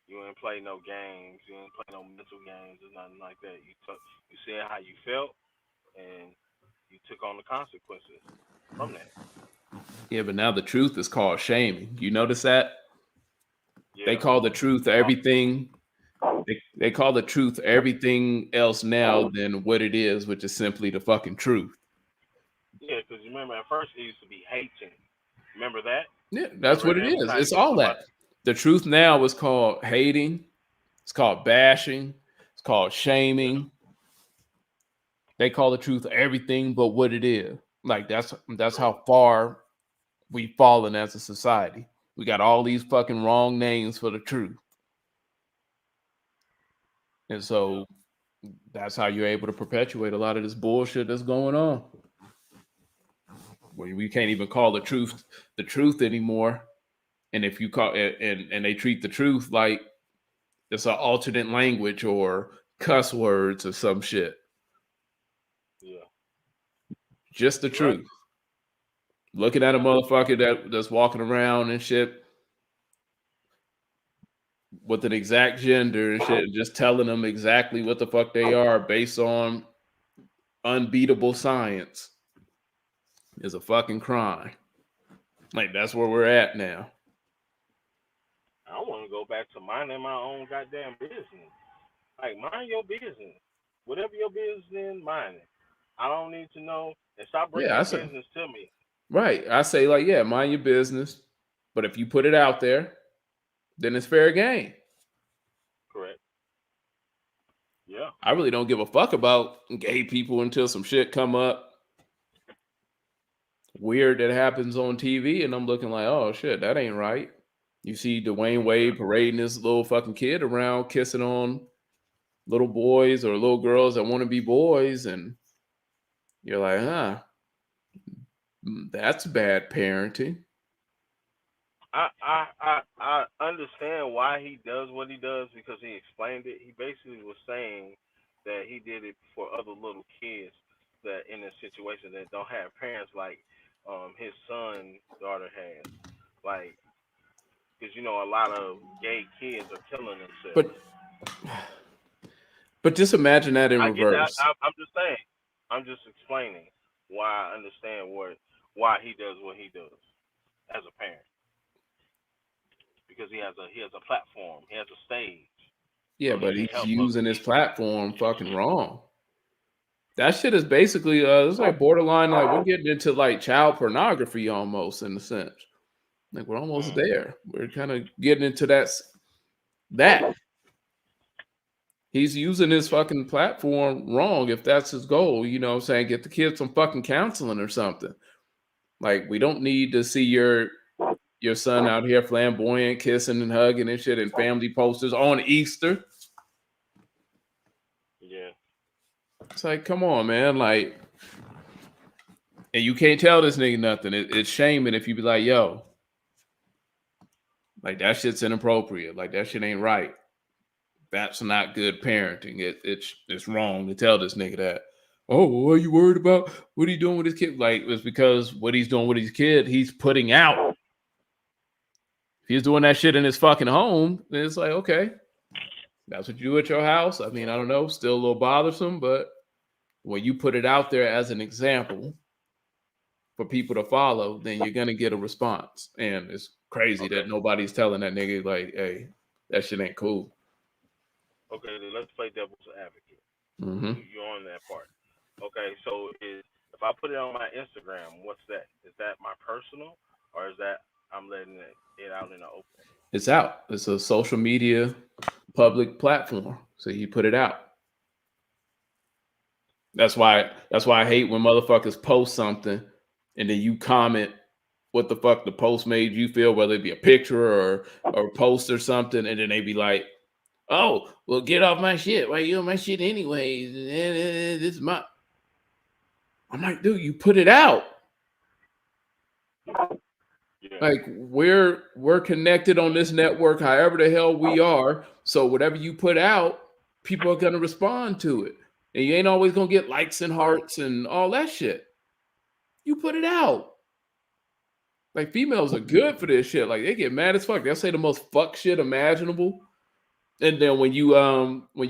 you didn't play no games, you didn't play no mental games or nothing like that. You said how you felt, and you took on the consequences from that. Yeah, but now the truth is called shaming. You notice that? Yeah. They call the truth everything. They call the truth everything else now than what it is, which is simply the fucking truth. Yeah, because you remember at first it used to be hating. Remember that? Yeah, that's Remember what it every is. time It's you get all somebody. that. The truth now is called hating. It's called bashing. It's called shaming. They call the truth everything but what it is. Like that's how far we've fallen as a society. We got all these fucking wrong names for the truth. And so that's how you're able to perpetuate a lot of this bullshit that's going on. Where we can't even call the truth anymore. And if you call it and they treat the truth like it's an alternate language or cuss words or some shit. Yeah. Just the truth. Right. Looking at a motherfucker that's walking around and shit with an exact gender and shit, just telling them exactly what the fuck they are based on unbeatable science is a fucking crime. Like, that's where we're at now. I want to go back to minding my own goddamn business. Like, mind your business. Whatever your business is, mind it. I don't need to know, and stop bringing your business to me. Right. I say, like, yeah, mind your business. But if you put it out there, then it's fair game. Correct. Yeah. I really don't give a fuck about gay people until some shit come up weird that happens on TV, and I'm looking like, oh shit, that ain't right. You see Dwayne Wade parading this little fucking kid around, kissing on little boys or little girls that want to be boys, and you're like, that's bad parenting. I understand why he does what he does because he explained it. He basically was saying that he did it for other little kids that in a situation that don't have parents like his son daughter has, like because a lot of gay kids are killing themselves. But just imagine that in I get that. reverse. I'm just saying. I'm just explaining why I understand why he does what he does as a parent because he has a platform, he has a stage, Yeah, so he but can he's help other using his people. platform fucking wrong. That shit is basically it's like borderline, like we're getting into like child pornography almost in a sense. Like we're almost Mm, there. We're kind of getting into that. He's using his fucking platform wrong if that's his goal, you know what I'm saying? Get the kids some fucking counseling or something. Like we don't need to see your son out here flamboyant, kissing and hugging and shit and family posters on Easter. yeah, It's like, come on, man. Like, and you can't tell this nigga nothing. It's shaming if you be like, yo, like that shit's inappropriate. Like that shit ain't right. That's not good parenting. It's wrong to tell this nigga that. Oh, what are you worried about? What are you doing with his kid? Like it's because what he's doing with his kid, he's putting out. If he's doing that shit in his fucking home, then it's like, okay, that's what you do at your house. I mean, I don't know, still a little bothersome, but when you put it out there as an example for people to follow, then you're gonna get a response. And it's crazy okay, that nobody's telling that nigga like, hey, that shit ain't cool. okay. Then let's play devil's advocate. Mm-hmm. You're on that part. Okay, so if I put it on my Instagram, what's that? Is that my personal, or is that I'm letting it out in the open? It's out. It's a social media public platform. So you put it out. That's why I hate when motherfuckers post something and then you comment what the fuck the post made you feel, whether it be a picture or a post or something, and then they be like, oh, well, get off my shit. Why you on my shit anyways? This is my I'm like, dude, you put it out. Yeah, Like we're connected on this network, however the hell we are. So whatever you put out, people are gonna respond to it. And you ain't always gonna get likes and hearts and all that shit. You put it out. Like females are good for this shit. Like they get mad as fuck. They'll say the most fuck shit imaginable. And then when you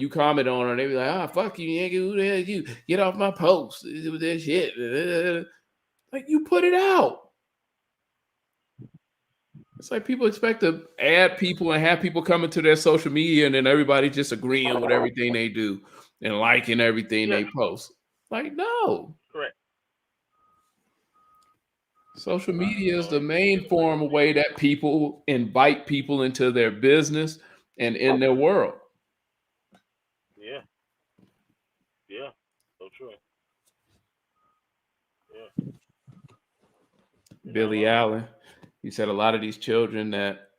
comment on her, they be like, ah, fuck you, nigga. Who the hell you? Get off my post. With that shit. Like you put it out. It's like people expect to add people and have people coming to their social media and then everybody just agreeing with everything they do and liking everything yeah, they post. Like, no. correct. Social I media is the don't main disagree form with of way that people invite people into their business and in their world. you. Yeah, yeah, so true. Yeah, you're not Billy wrong. Allen, he said a lot of these children that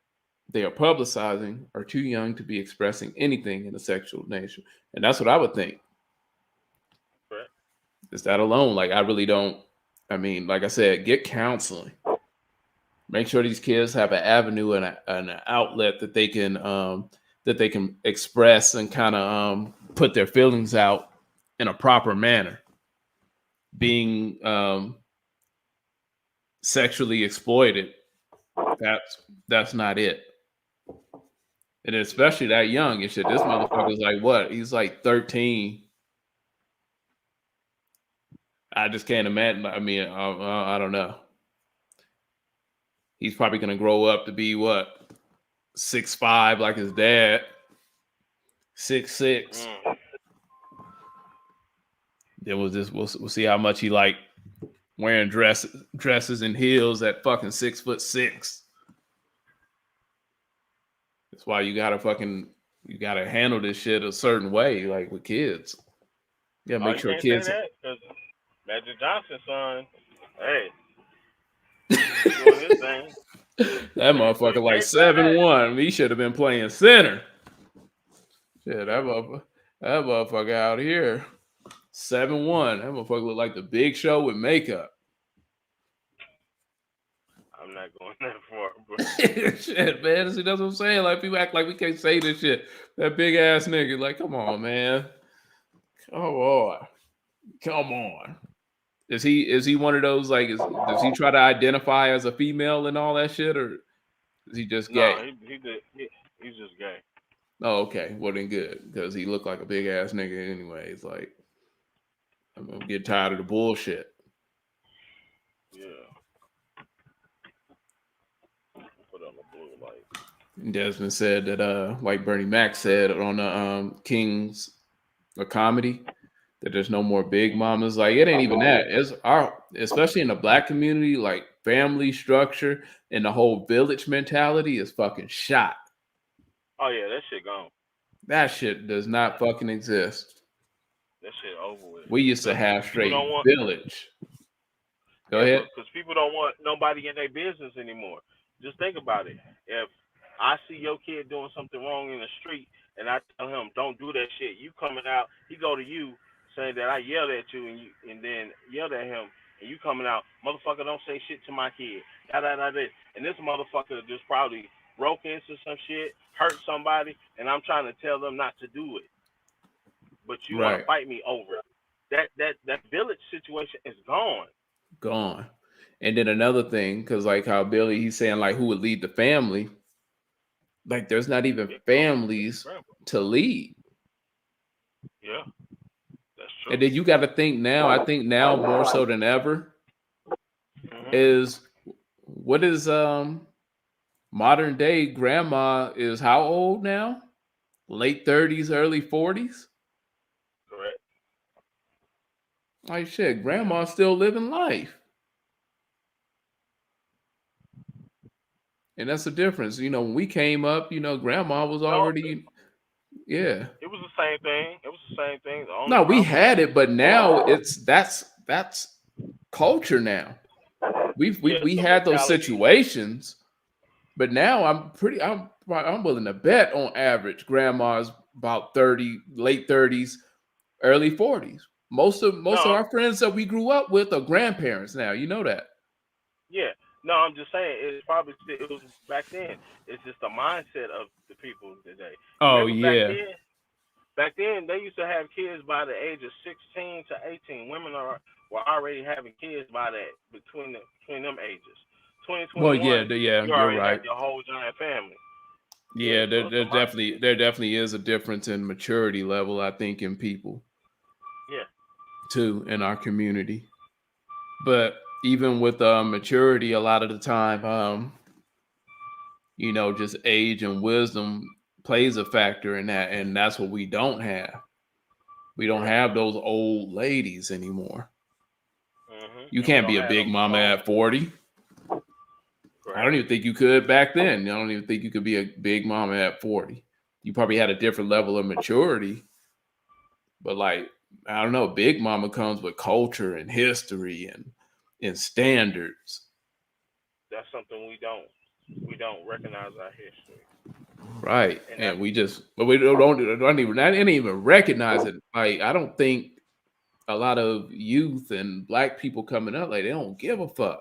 they are publicizing are too young to be expressing anything in a sexual nature. And that's what I would think. Correct. Is that alone? Like, I really don't. I mean, like I said, get counseling. Make sure these kids have an avenue and an outlet that they can express and kind of put their feelings out in a proper manner. Being sexually exploited, that's not it. And especially that young and shit. This motherfucker's like what? He's like 13. I just can't imagine. I mean, I don't know. He's probably gonna grow up to be what 6'5" like his dad, 6'6". Mm, Then we'll see how much he like wearing dresses and heels at fucking 6'6". That's why you gotta handle this shit a certain way, like with kids. You gotta oh, make you sure can't say kids. that because Magic Johnson's son, hey, he doing his thing. That So you motherfucker like can't say that. 7'1". He should have been playing center. Shit, Yeah, that motherfucker out here 7'1". That motherfucker look like the Big Show with makeup. I I'm not going that far, but Shit, man. See, that's what I'm saying. Like people act like we can't say this shit. That big ass nigga. Like, come on, man. Come on. Come on. Is he one of those like does he try to identify as a female and all that shit, or is he just no, gay? he's just gay. Oh, okay. Well then good. Because he looked like a big ass nigga anyways. Like I'm gonna get tired of the bullshit. Yeah. Put on the blue light. Desmond said that like Bernie Mac said on the Kings of Comedy that there's no more big mamas. Like it ain't even that. It's our especially in the black community, like family structure and the whole village mentality is fucking shot. Oh yeah, that shit gone. That shit does not fucking exist. That shit over with. We used to have People straight don't want. village. Go Yeah, ahead. because people don't want nobody in their business anymore. Just think about it. If I see your kid doing something wrong in the street and I tell him don't do that shit, you coming out, he go to you saying that I yelled at you and then yelled at him and you coming out, motherfucker, don't say shit to my kid. Da da da this. And this motherfucker just probably broke into some shit, hurt somebody, and I'm trying to tell them not to do it. But you want to Right. fight me over it. That village situation is gone. Gone. And then another thing, because like how Billy, he's saying like who would lead the family. Like there's not even Big mama, big families grandma. to lead. Yeah, that's And true. then you got to think now, I think now more so than ever Hmm. is what is modern day grandma is how old now? Late 30s, early 40s? Correct. Like shit, Yeah. grandma's still living life. And that's the difference. You know, when we came up, you know, grandma was No, already, yeah. it was the same thing. It was the same thing. The only No, we problem had is, it, but now it's that's culture now. yeah, We the had those mentality. situations, but now I'm willing to bet on average grandma's about 30, late 30s, early 40s. Most of No, our friends that we grew up with are grandparents now. You know that. yeah. No, I'm just saying it's probably still, it was back then. It's just the mindset of the people today. You Oh remember back yeah. then? Back then, they used to have kids by the age of 16 to 18. Were already having kids by that between them ages. Well, yeah, 2021, yeah, you you're already had right. your whole giant family. Yeah, Yeah, so it's the mindset. there definitely is a difference in maturity level, I think, in people Yeah. too in our community. But even with maturity, a lot of the time, you know, just age and wisdom plays a factor in that, and that's what we don't have. We don't Correct. have those old ladies anymore. You And we can't don't be a have big them mama strong. at 40. I Correct. don't even think you could back then. I don't even think you could be a big mama at 40. You probably had a different level of maturity, but like I don't know, big mama comes with culture and history and standards. That's something we don't recognize our history, Right. and And that's we just but we don't even I didn't even recognize it. Like I don't think a lot of youth and black people coming up, like they don't give a fuck.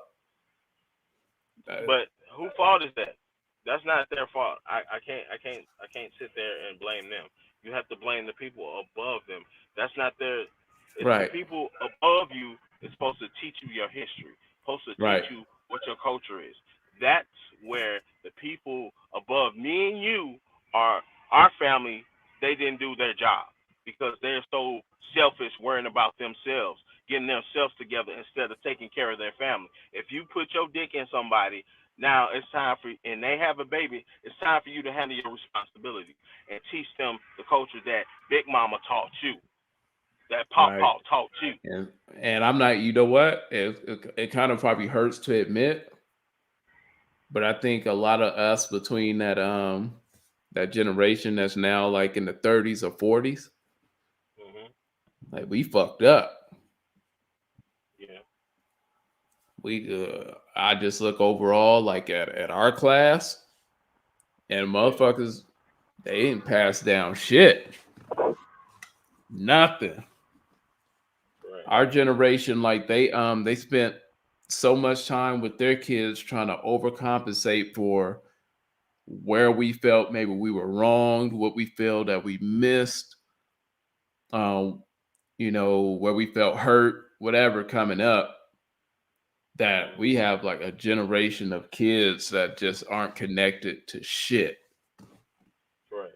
Uh, but who fault is that? That's not their fault. I can't sit there and blame them. You have to blame the people above them. That's not their. It's the right, people above you is supposed to teach you your history, supposed to teach right, you what your culture is. That's where the people above me and you are our family. They didn't do their job because they're so selfish, worrying about themselves, getting themselves together instead of taking care of their family. If you put your dick in somebody, now it's time for, and they have a baby, it's time for you to handle your responsibility and teach them the culture that Big Mama taught you, that Pop right. Pop taught you. And I'm not, you know what? It kind of probably hurts to admit, but I think a lot of us between that generation that's now like in the 30s or 40s, Hmm. like we fucked up. Yeah. We I just look overall like at our class and Yeah. motherfuckers, they ain't passed down shit. Nothing. Right. Our generation, like they spent so much time with their kids trying to overcompensate for where we felt maybe we were wronged, what we felt that we missed, um, where we felt hurt, whatever coming up, that we have like a generation of kids that just aren't connected to shit. Right.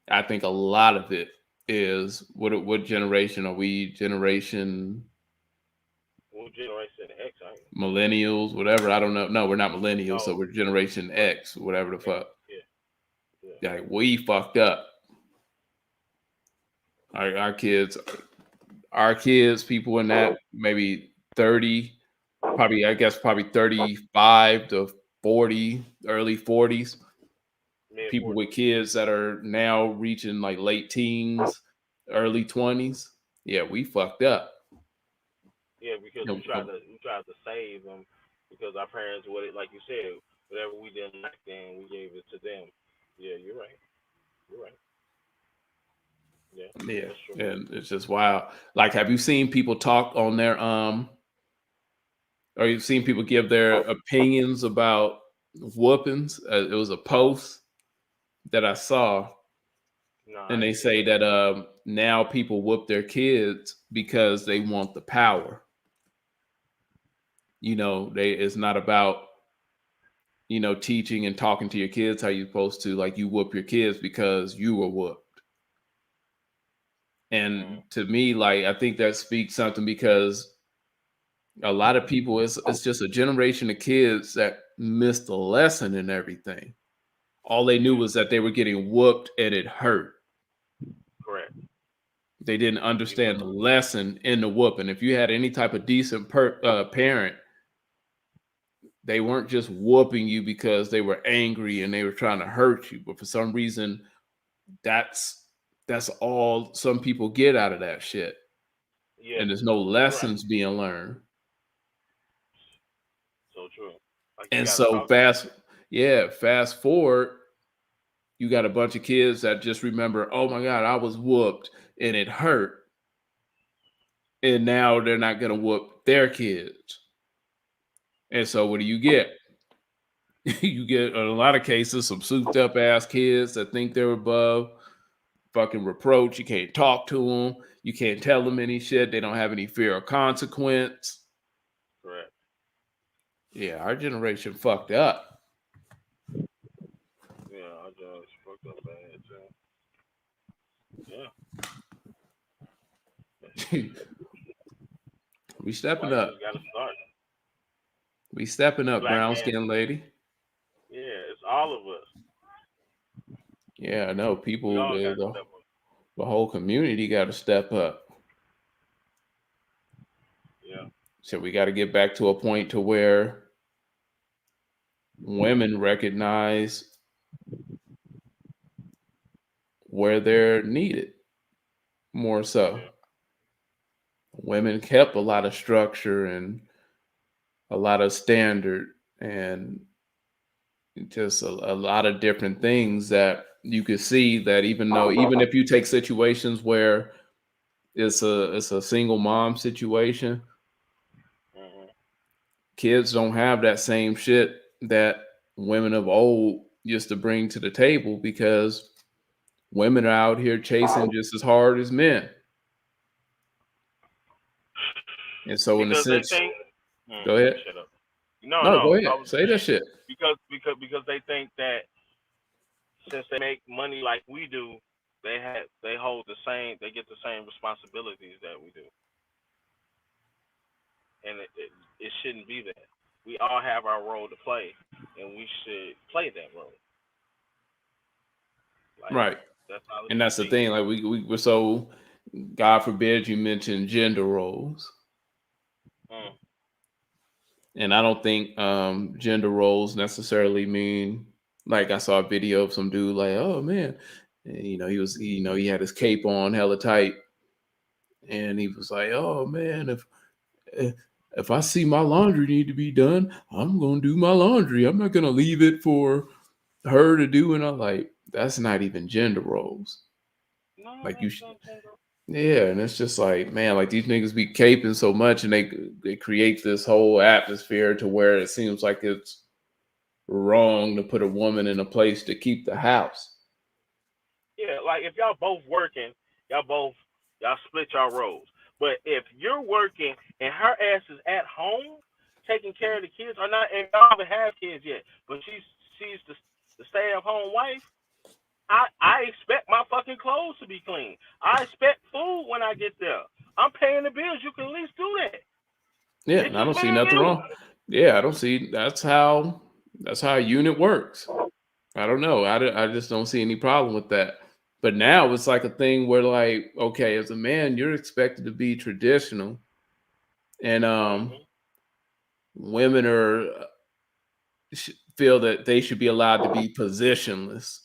I think a lot of it is what generation are we? Generation What generation X, ain't it? millennials, whatever. I don't know. No, we're not millennials, so No. we're Generation Right. X, whatever the X. fuck. Yeah. Like we fucked up. Our kids, people in that maybe 30, probably 35 to 40, early 40s. Mid People 40s. with kids that are now reaching like late teens, early 20s. Yeah, we fucked up. Yeah, because You know, we tried to save them because our parents, like you said, whatever we didn't like, then we gave it to them. Yeah, you're right. You're right. Yeah, yeah, that's true. and it's just wild. Like, have you seen people talk on their or you've seen people give their opinions about whoopings? It was a post that I saw, No, and I they ain't seen say that. that now people whoop their kids because they want the power. It's not about teaching and talking to your kids how you're supposed to. Like, you whoop your kids because you were whooped. And to me, like, I think that speaks something, because a lot of people, it's just a generation of kids that missed the lesson and everything. All they knew was that they were getting whooped and it hurt. Correct. They didn't You know, understand the lesson in the whooping. If you had any type of decent parent, they weren't just whooping you because they were angry and they were trying to hurt you. But for some reason, that's all some people get out of that shit. yeah, And there's no you're right. lessons being learned. So true. Like you And got to so talk to them. fast forward, you got a bunch of kids that just remember, oh my God, I was whooped and it hurt. And now they're not going to whoop their kids. And so what do you get? You get, in a lot of cases, some souped up ass kids that think they're above fucking reproach. You can't talk to them. You can't tell them any shit. They don't have any fear of consequence. Correct. Yeah, our generation fucked up. Yeah, I just fucked up bad too. Yeah. We stepping Life up. just got to start. We stepping up, Black brown man. skin lady. Yeah, it's all of us. Yeah, I know We people, all got to step up. the whole community got to step up. Yeah. So we got to get back to a point to where women recognize where they're needed more so. Yeah. Women kept a lot of structure and a lot of standard and just a lot of different things that you could see that even if you take situations where it's a single mom situation, Hmm. kids don't have that same shit that women of old used to bring to the table, because women are out here chasing just as hard as men. And so in a Because they sense, think. go Let me ahead. shut up. No, No, go no. I ahead. was Say that saying shit. because they think that since they make money like we do, they hold the same. They get the same responsibilities that we do, and it shouldn't be that. We all have our role to play, and we should play that role. Like Right. that's how it And should that's the be. thing. Like we're so, God forbid you mention gender roles. Mm. And I don't think gender roles necessarily mean, like, I saw a video of some dude like, oh man, and, he had his cape on hella tight, and he was like, oh man, if if I see my laundry need to be done, I'm gonna do my laundry. I'm not gonna leave it for her to do. And I'm like, that's not even gender roles. No, Like that's not gender. Yeah, and it's just like, man, like these niggas be caping so much, and they create this whole atmosphere to where it seems like it's wrong to put a woman in a place to keep the house. Yeah, like if y'all both working, y'all split y'all roles. But if you're working and her ass is at home taking care of the kids, or not, and y'all haven't have kids yet, but she's the stay at home wife. I expect my fucking clothes to be clean. I expect food when I get there. I'm paying the bills. You can at least do that. Yeah, It's and I just don't me see and nothing you. wrong. Yeah, I don't see that's how a unit works. I don't know. I just don't see any problem with that. But now it's like a thing where like, okay, as a man, you're expected to be traditional, and Hmm. women feel that they should be allowed to be positionless.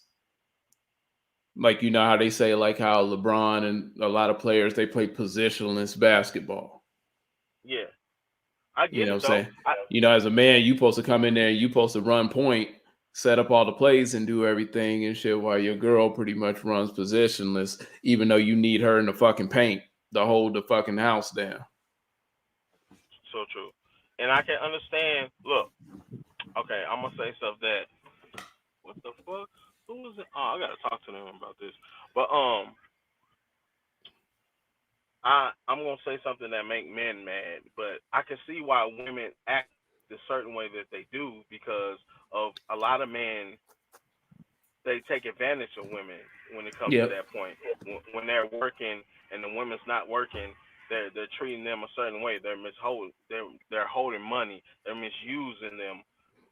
Like you know how they say like how LeBron and a lot of players they play positionless basketball. Yeah, I You get know it what I'm though. saying? You know, as a man, you supposed to come in there and you supposed to run point, set up all the plays and do everything and shit while your girl pretty much runs positionless, even though you need her in the fucking paint to hold the fucking house down. So true, and I can understand. Look, okay, I'm gonna say stuff that. What the fuck? Who was it? Oh, I gotta talk to them about this. But I'm gonna say something that make men mad, but I can see why women act the certain way that they do because of a lot of men. They take advantage of women when it comes to Yep. that point. When they're working and the woman's not working, they're treating them a certain way. They're holding money. They're misusing them.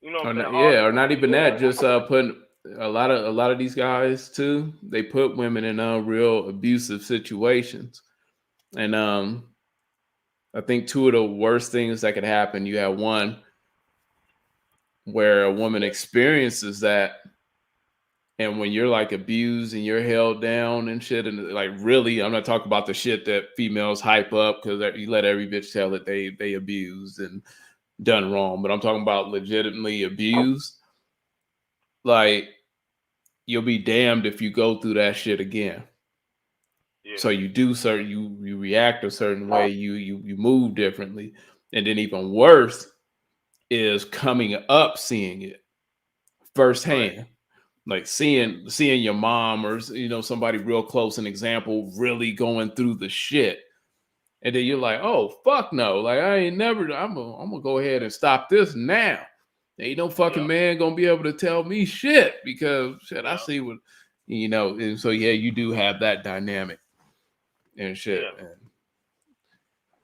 You know what I'm saying? All Yeah, this or not different even shit. that. Just putting a lot of these guys too. They put women in real abusive situations, and I think two of the worst things that could happen. You have one where a woman experiences that, and when you're like abused and you're held down and shit, and like really, I'm not talking about the shit that females hype up because you let every bitch tell that they abused and done wrong, but I'm talking about legitimately abused. Like you'll be damned if you go through that shit again. Yeah, So you do certain you react a certain way, you move differently, and then even worse is coming up seeing it correct. firsthand, like Yeah, seeing your mom or somebody real close, an example, really going through the shit, and then you're hmm, like, oh fuck no, like I ain't never, I'm gonna go ahead and stop this now. Ain't no fucking yeah, man gonna be able to tell me shit because shit I yeah, see what and so yeah, you do have that dynamic and shit. yeah, And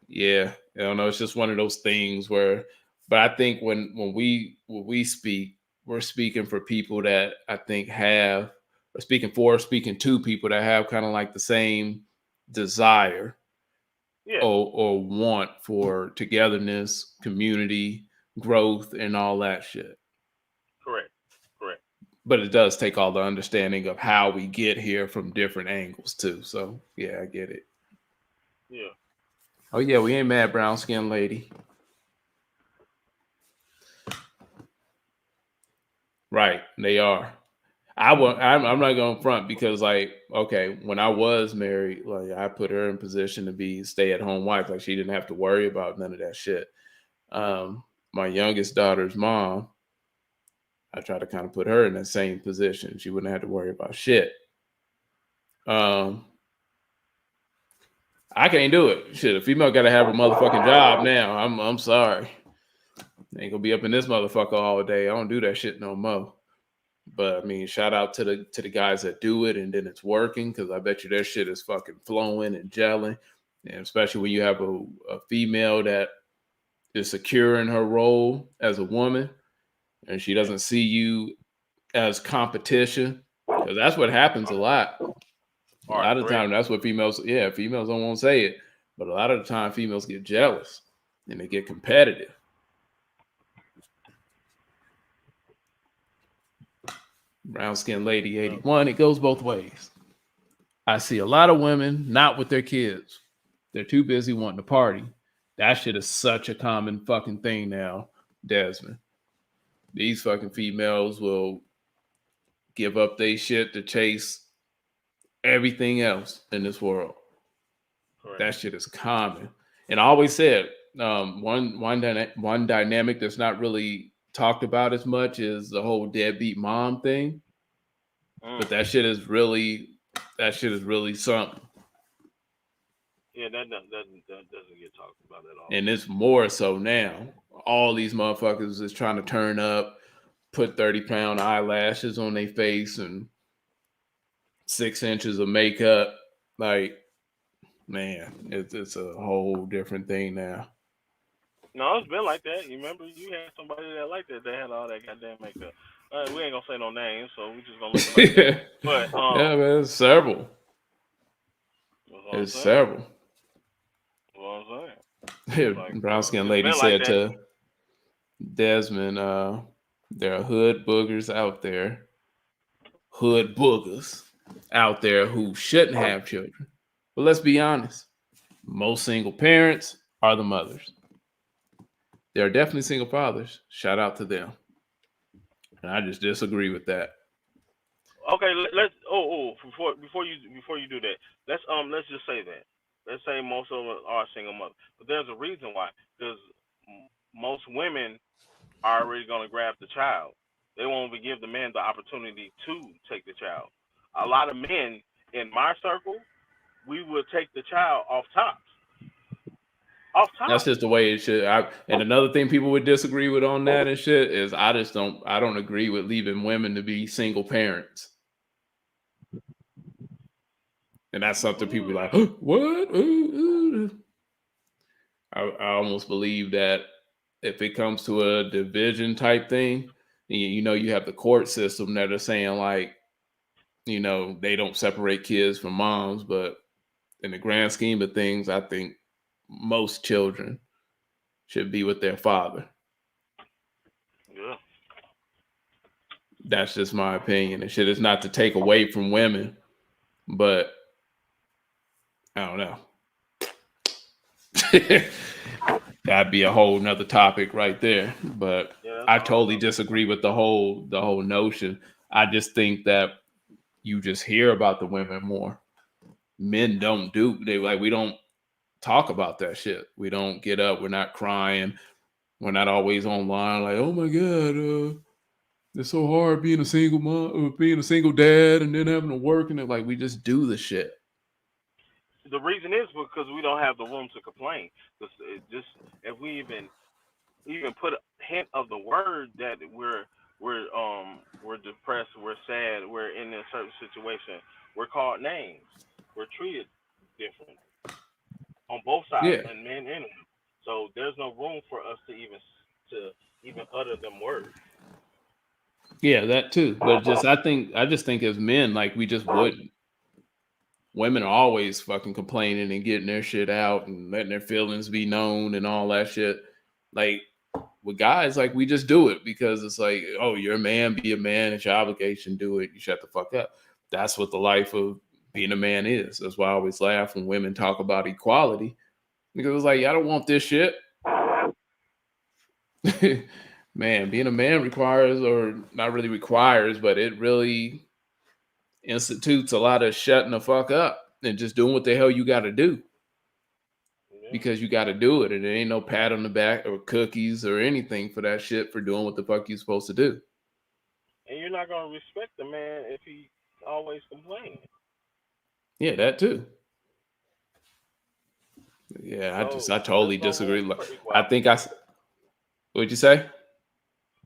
yeah, I don't know. It's just one of those things where, but I think when we speak, we're speaking for people that I think have, or speaking to people that have kind of like the same desire yeah. or want for togetherness, community, growth, and all that shit. Correct, correct. But it does take all the understanding of how we get here from different angles too. So yeah, I get it. Yeah, Oh yeah, we ain't mad, brown skin lady. Right, they are. I'm not going to front because, like, okay, when I was married, like, I put her in position to be stay at home wife. Like, she didn't have to worry about none of that shit. My youngest daughter's mom, I tried to kind of put her in that same position. She wouldn't have to worry about shit. Um, I can't do it. Shit, a female got to have a motherfucking job now. I'm sorry. Ain't gonna be up in this motherfucker all day. I don't do that shit no more. But I mean, shout out to the guys that do it and then it's working because I bet you their shit is fucking flowing and gelling. And especially when you have a female that is secure in her role as a woman and she yeah. doesn't see you as competition. Because that's what happens a lot. A All right, lot of threat. time that's what females don't want to say it. But a lot of the time females get jealous and they get competitive. Brown skin lady Yeah, 81, it goes both ways. I see a lot of women not with their kids. They're too busy wanting to party. That shit is such a common fucking thing now, Desmond. These fucking females will give up their shit to chase everything else in this world. Correct. That shit is common. And I always said one dynamic that's not really talked about as much is the whole deadbeat mom thing. But Mm. that shit is really something. Yeah, that doesn't get talked about at all. And it's more so now. All these motherfuckers is trying to turn up, put 30-pound eyelashes on their face and 6 inches of makeup. Like, man, it's a whole different thing now. No, it's been like that. You remember you had somebody that like that. They had all that goddamn makeup. We ain't gonna say no names, so we just gonna leave it like that. Yeah, But man, it's several. that's what I'm It's saying. several. That's what I'm saying. Like Brown skin it's lady been like said that. to Desmond, there are hood boogers out there, hood boogers out there who shouldn't have children. But let's be honest, most single parents are the mothers. There are definitely single fathers. Shout out to them. And I just disagree with that. Okay, let's. Before you do that, let's just say that. Let's say most of them are single mothers, but there's a reason why. Because most women are already gonna grab the child. They won't even give the man the opportunity to take the child. A lot of men in my circle, we would take the child off tops. Off That's top. just the way it should. And another thing people would disagree with on that and shit is I don't agree with leaving women to be single parents. And that's something people be like, what? I almost believe that if it comes to a division type thing, you have the court system that are saying like, they don't separate kids from moms, but in the grand scheme of things, I think most children should be with their father. Yeah. That's just my opinion. And shit is not to take away from women, but I don't know. That'd be a whole nother topic right there. But Yeah, that's I a whole totally nother. disagree with the whole notion. I just think that you just hear about the women more. Men don't do we don't talk about that shit. We don't get up, we're not crying, we're not always online like, oh my God, it's so hard being a single mom or being a single dad and then having to work and like we just do the shit. The reason is because we don't have the room to complain. Because just if we even put a hint of the word that we're depressed, we're sad, we're in a certain situation, we're called names, we're treated different on both sides, Yeah. and men and women. So there's no room for us to even utter them words. Yeah, that too. But I just think as men, like we just wouldn't. Women are always fucking complaining and getting their shit out and letting their feelings be known and all that shit. Like with guys, like we just do it because it's like, oh, you're a man, be a man, it's your obligation, do it. You shut the fuck up. That's what the life of being a man is. That's why I always laugh when women talk about equality. Because it's like, I don't want this shit. Man, being a man requires, or not really requires, but it really institutes a lot of shutting the fuck up and just doing what the hell you got to do Yeah. because you got to do it. And there ain't no pat on the back or cookies or anything for that shit for doing what the fuck you supposed to do. And you're not gonna respect the man if he always complaining. Yeah, that too. Yeah, So I there's totally no room disagree. for equal I think opportunity. what'd you say?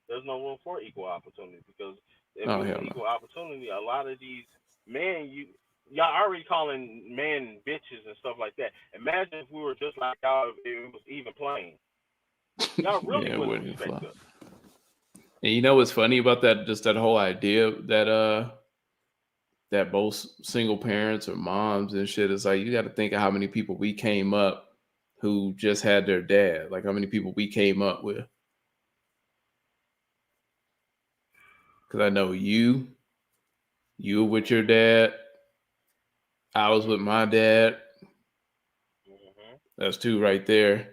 There's no room for equal opportunity because if Oh, it was hell no. equal opportunity, a lot of these men, y'all already calling men bitches and stuff like that. Imagine if we were just like y'all, if it was even playing. Y'all really Yeah, it wouldn't wouldn't respect fly. us. And you know what's funny about that? Just that whole idea that both single parents or moms and shit is like you got to think of how many people we came up who just had their dad. Like how many people we came up with. Because I know you with your dad. I was with my dad. Hmm. That's two right there.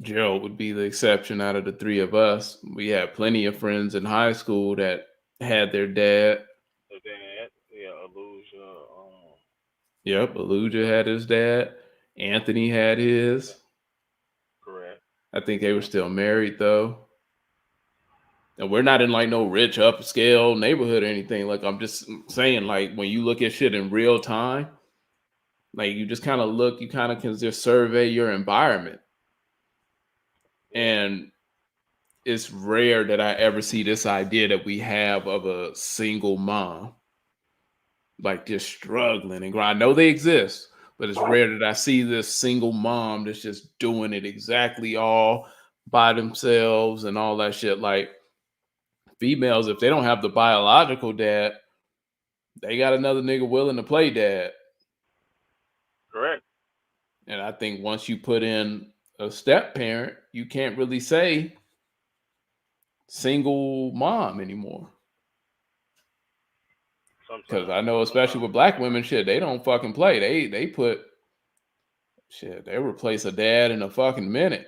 Gerald would be the exception out of the three of us. We had plenty of friends in high school that had their dad. So then, yeah, illusion. Yep, Aluja had his dad. Anthony had his. Correct. I think they were still married though. And we're not in like no rich upscale neighborhood or anything. Like I'm just saying, like when you look at shit in real time, like you just kind of look, you kind of can just survey your environment. And it's rare that I ever see this idea that we have of a single mom, like just struggling and grind. I know they exist, but it's rare that I see this single mom that's just doing it exactly all by themselves and all that shit. Like females, if they don't have the biological dad, they got another nigga willing to play dad. Correct. And I think once you put in a step parent, you can't really say single mom anymore. Because I know, especially with black women, shit, they don't fucking play. They put shit. They replace a dad in a fucking minute.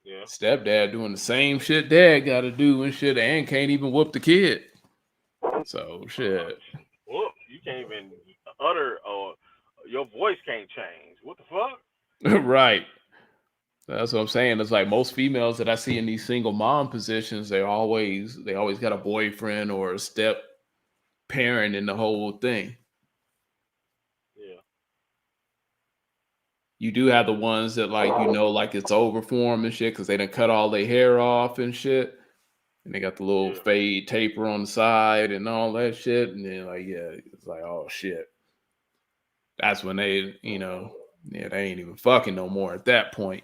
Yeah. Stepdad doing the same shit dad got to do and shit, and can't even whoop the kid. So shit. Whoop! You can't even utter, or your voice can't change. What the fuck? Right. That's what I'm saying. It's like most females that I see in these single mom positions, they always got a boyfriend or a step parent in the whole thing. Yeah. You do have the ones that like like it's over for them and shit because they done cut all their hair off and shit, and they got the little fade taper on the side and all that shit, and then like it's like oh shit. That's when they they ain't even fucking no more at that point.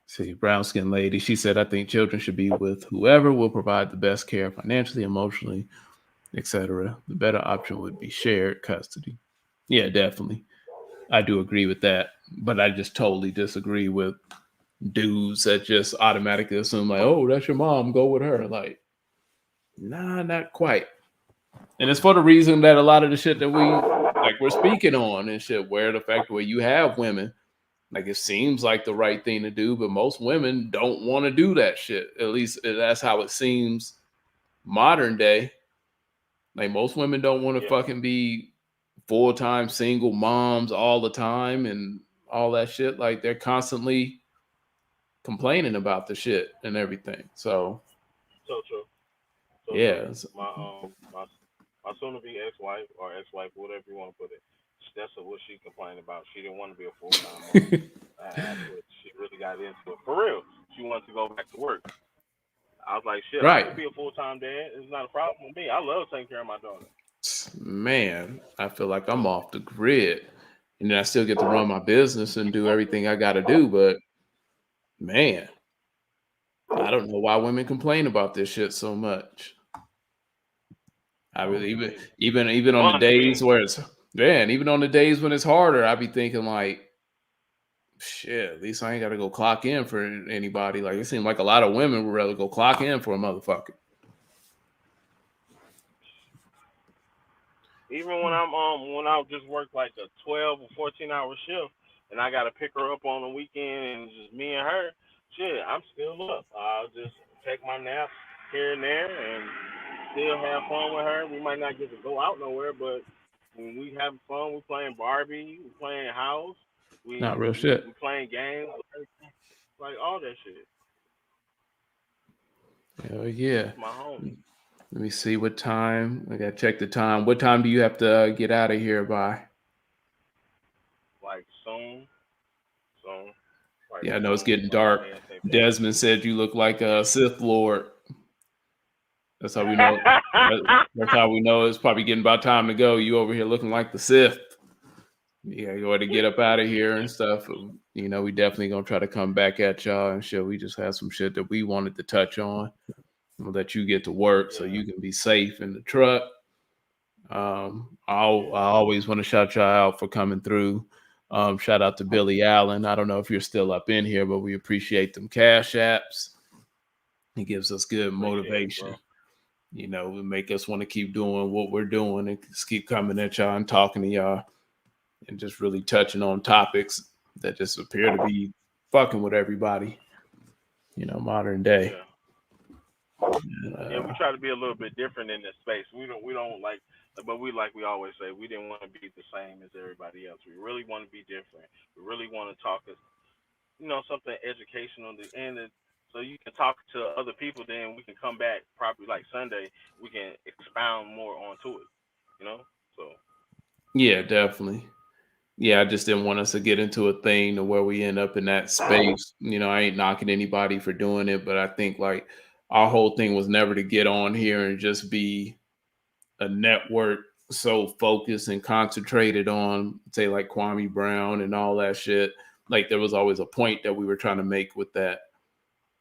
See, brown skinned lady, she said, I think children should be with whoever will provide the best care financially, emotionally, etc. The better option would be shared custody. Yeah, definitely. I do agree with that. But I just totally disagree with dudes that just automatically assume like, oh, that's your mom, go with her. Like, nah, not quite. And it's for the reason that a lot of the shit that we're speaking on and shit, where the fact where you have women, like it seems like the right thing to do, but most women don't want to do that shit. At least that's how it seems modern day. Like most women don't want to fucking be full-time single moms all the time and all that shit. Like they're constantly complaining about the shit and everything. So true. Yeah. My soon-to-be ex-wife or ex-wife, whatever you want to put it, that's what she complained about. She didn't want to be a full-time mom. After she really got into it, for real, she wanted to go back to work. I was like, shit, I Right. can be a full-time dad. It's not a problem with me. I love taking care of my daughter. Man, I feel like I'm off the grid. And then I still get to run my business and do everything I got to do. But man, I don't know why women complain about this shit so much. I really even on the days where it's even on the days when it's harder, I be thinking like, shit, at least I ain't gotta go clock in for anybody. Like it seems like a lot of women would rather go clock in for a motherfucker. Even when I just work like a 12 or 14-hour shift and I gotta pick her up on the weekend and just me and her, shit, I'm still up. I'll just take my nap here and there and still have fun with her. We might not get to go out nowhere, but when we have fun, we playing Barbie, we playing house, Not real we shit. playing games, like all that shit. Hell yeah. That's my homie. Let me see what time. I gotta check the time. What time do you have to get out of here by? Like soon. Like Yeah, I know it's soon, getting like dark. stay in St. Desmond said you look like a Sith Lord. That's how we know. That's how we know it's probably getting about time to go. You over here looking like the Sith. Yeah, go ahead and get up out of here and stuff. We definitely gonna try to come back at y'all and shit. We just had some shit that we wanted to touch on. We'll let you get to work so you can be safe in the truck. I always want to shout y'all out for coming through. Shout out to Billy Allen. I don't know if you're still up in here, but we appreciate them cash apps. He gives us good motivation. We make us want to keep doing what we're doing and just keep coming at y'all and talking to y'all and just really touching on topics that just appear to be fucking with everybody, modern day. Yeah, we try to be a little bit different in this space. We don't like But we always say, we didn't want to be the same as everybody else. We really want to be different. We really want to talk as something educational on the end, so you can talk to other people. Then we can come back probably like Sunday. We can expound more onto it. You know. So Yeah, definitely. Yeah, I just didn't want us to get into a thing to where we end up in that space. I ain't knocking anybody for doing it, but I think like our whole thing was never to get on here and just be a network so focused and concentrated on, say, like Kwame Brown and all that shit. Like there was always a point that we were trying to make with that,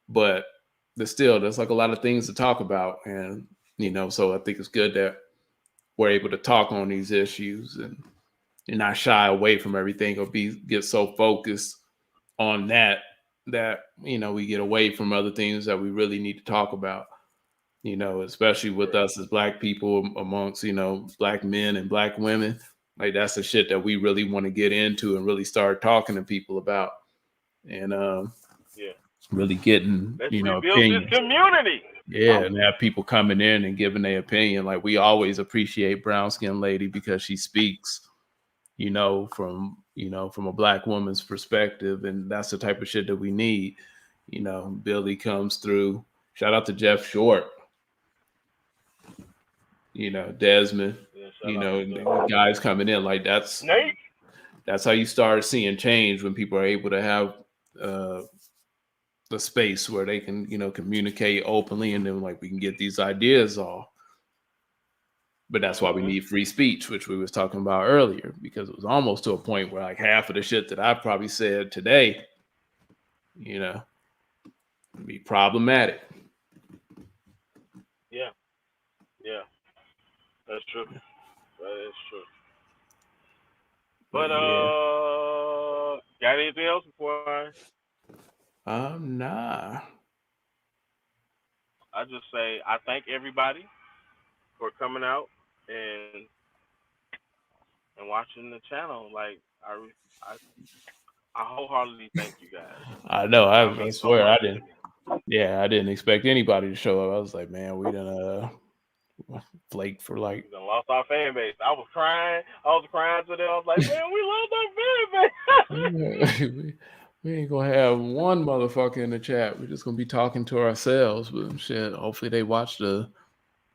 but there's like a lot of things to talk about, and so I think it's good that we're able to talk on these issues and not shy away from everything or get so focused on that we get away from other things that we really need to talk about. Especially with us as black people amongst, black men and black women. Like that's the shit that we really want to get into and really start talking to people about and yeah, really getting, let's rebuild this opinions. community. Yeah, and have people coming in and giving their opinion. Like we always appreciate Brown Skin Lady because she speaks, from a black woman's perspective, and that's the type of shit that we need. Billy comes through. Shout out to Jeff Short. Desmond. Yeah, shout out to And guys coming in like Nate. that's how you start seeing change when people are able to have the space where they can communicate openly, and then like we can get these ideas off. But that's why we need free speech, which we was talking about earlier, because it was almost to a point where like half of the shit that I probably said today, be problematic. Yeah, yeah, that's true. That is true. But Yeah. got anything else before Nah. I just say I thank everybody for coming out and watching the channel. Like I I wholeheartedly thank you guys. I know. Y'all I mean so swear much I to didn't. me. Yeah, I didn't expect anybody to show up. I was like, man, we done flaked for like We done lost our fan base. I was crying. I was crying to them. I was like, man, we lost our fan base. we ain't gonna have one motherfucker in the chat. We're just gonna be talking to ourselves. But shit, hopefully they watch the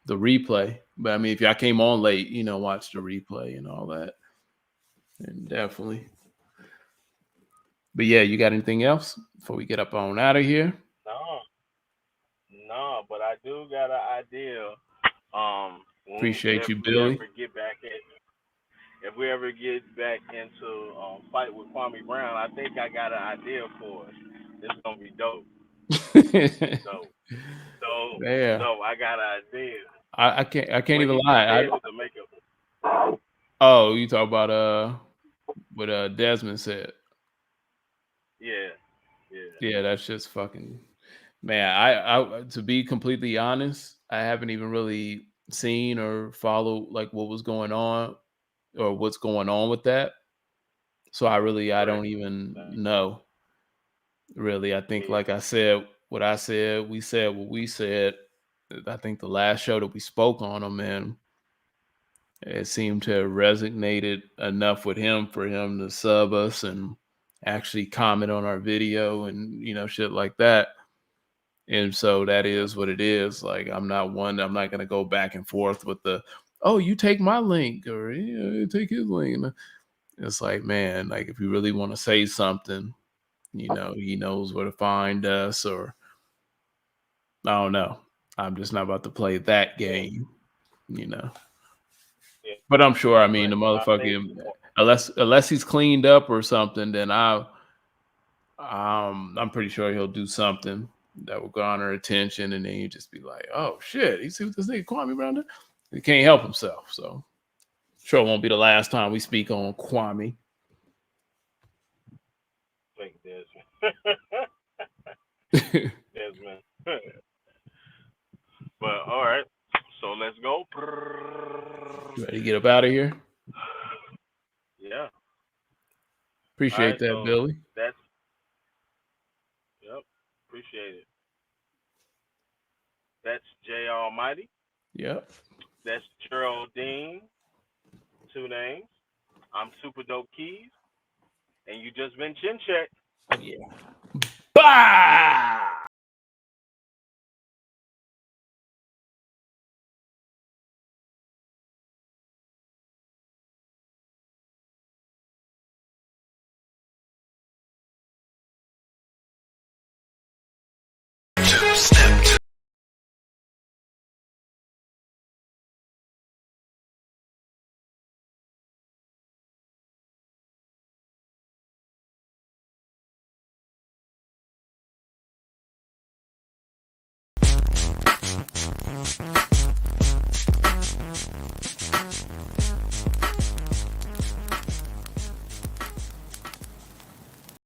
replay. But I mean, if y'all came on late, watch the replay and all that. And definitely. But yeah, you got anything else before we get up on out of here? No, no, but I do got an idea. Appreciate If you, we Billy. ever get back into fight with Kwame Brown, I think I got an idea for us. It's gonna be dope. Dope. Dope. Yeah. Dope. I got an idea. I can't When even he lie. decided to make a Oh, you talk about what Desmond said. yeah, yeah. Yeah, that's just fucking man. I to be completely honest, I haven't even really seen or followed like what was going on or what's going on with that. So I Right. don't even know. Really, I think Yeah. like I said what I said, we said what we said. I think the last show that we spoke on him, man, it seemed to have resonated enough with him for him to sub us and actually comment on our video and shit like that. And so that is what it is. Like I'm not gonna go back and forth with oh, you take my link or take his link. And it's like, man, like if you really want to say something, he knows where to find us, or I don't know. I'm just not about to play that Yeah. game, you know. Yeah. But I'm sure, I mean, But the I think motherfucker, unless he's cleaned up or something, then I'm pretty sure he'll do something that will garner attention, and then you just be like, oh shit, you see what this nigga Kwame Brown did? He can't help himself. So sure it won't be the last time we speak on Kwame. think Desmond. You Desmond. But all right. So let's go. ready to get up out of here? Yeah. All Appreciate right. that, So Billy. that's yep. Appreciate it. That's Jay Almighty. Yep. That's Geraldine, 2 names. I'm Super Dope Keys, and you just been chin checked. Yeah. Bye.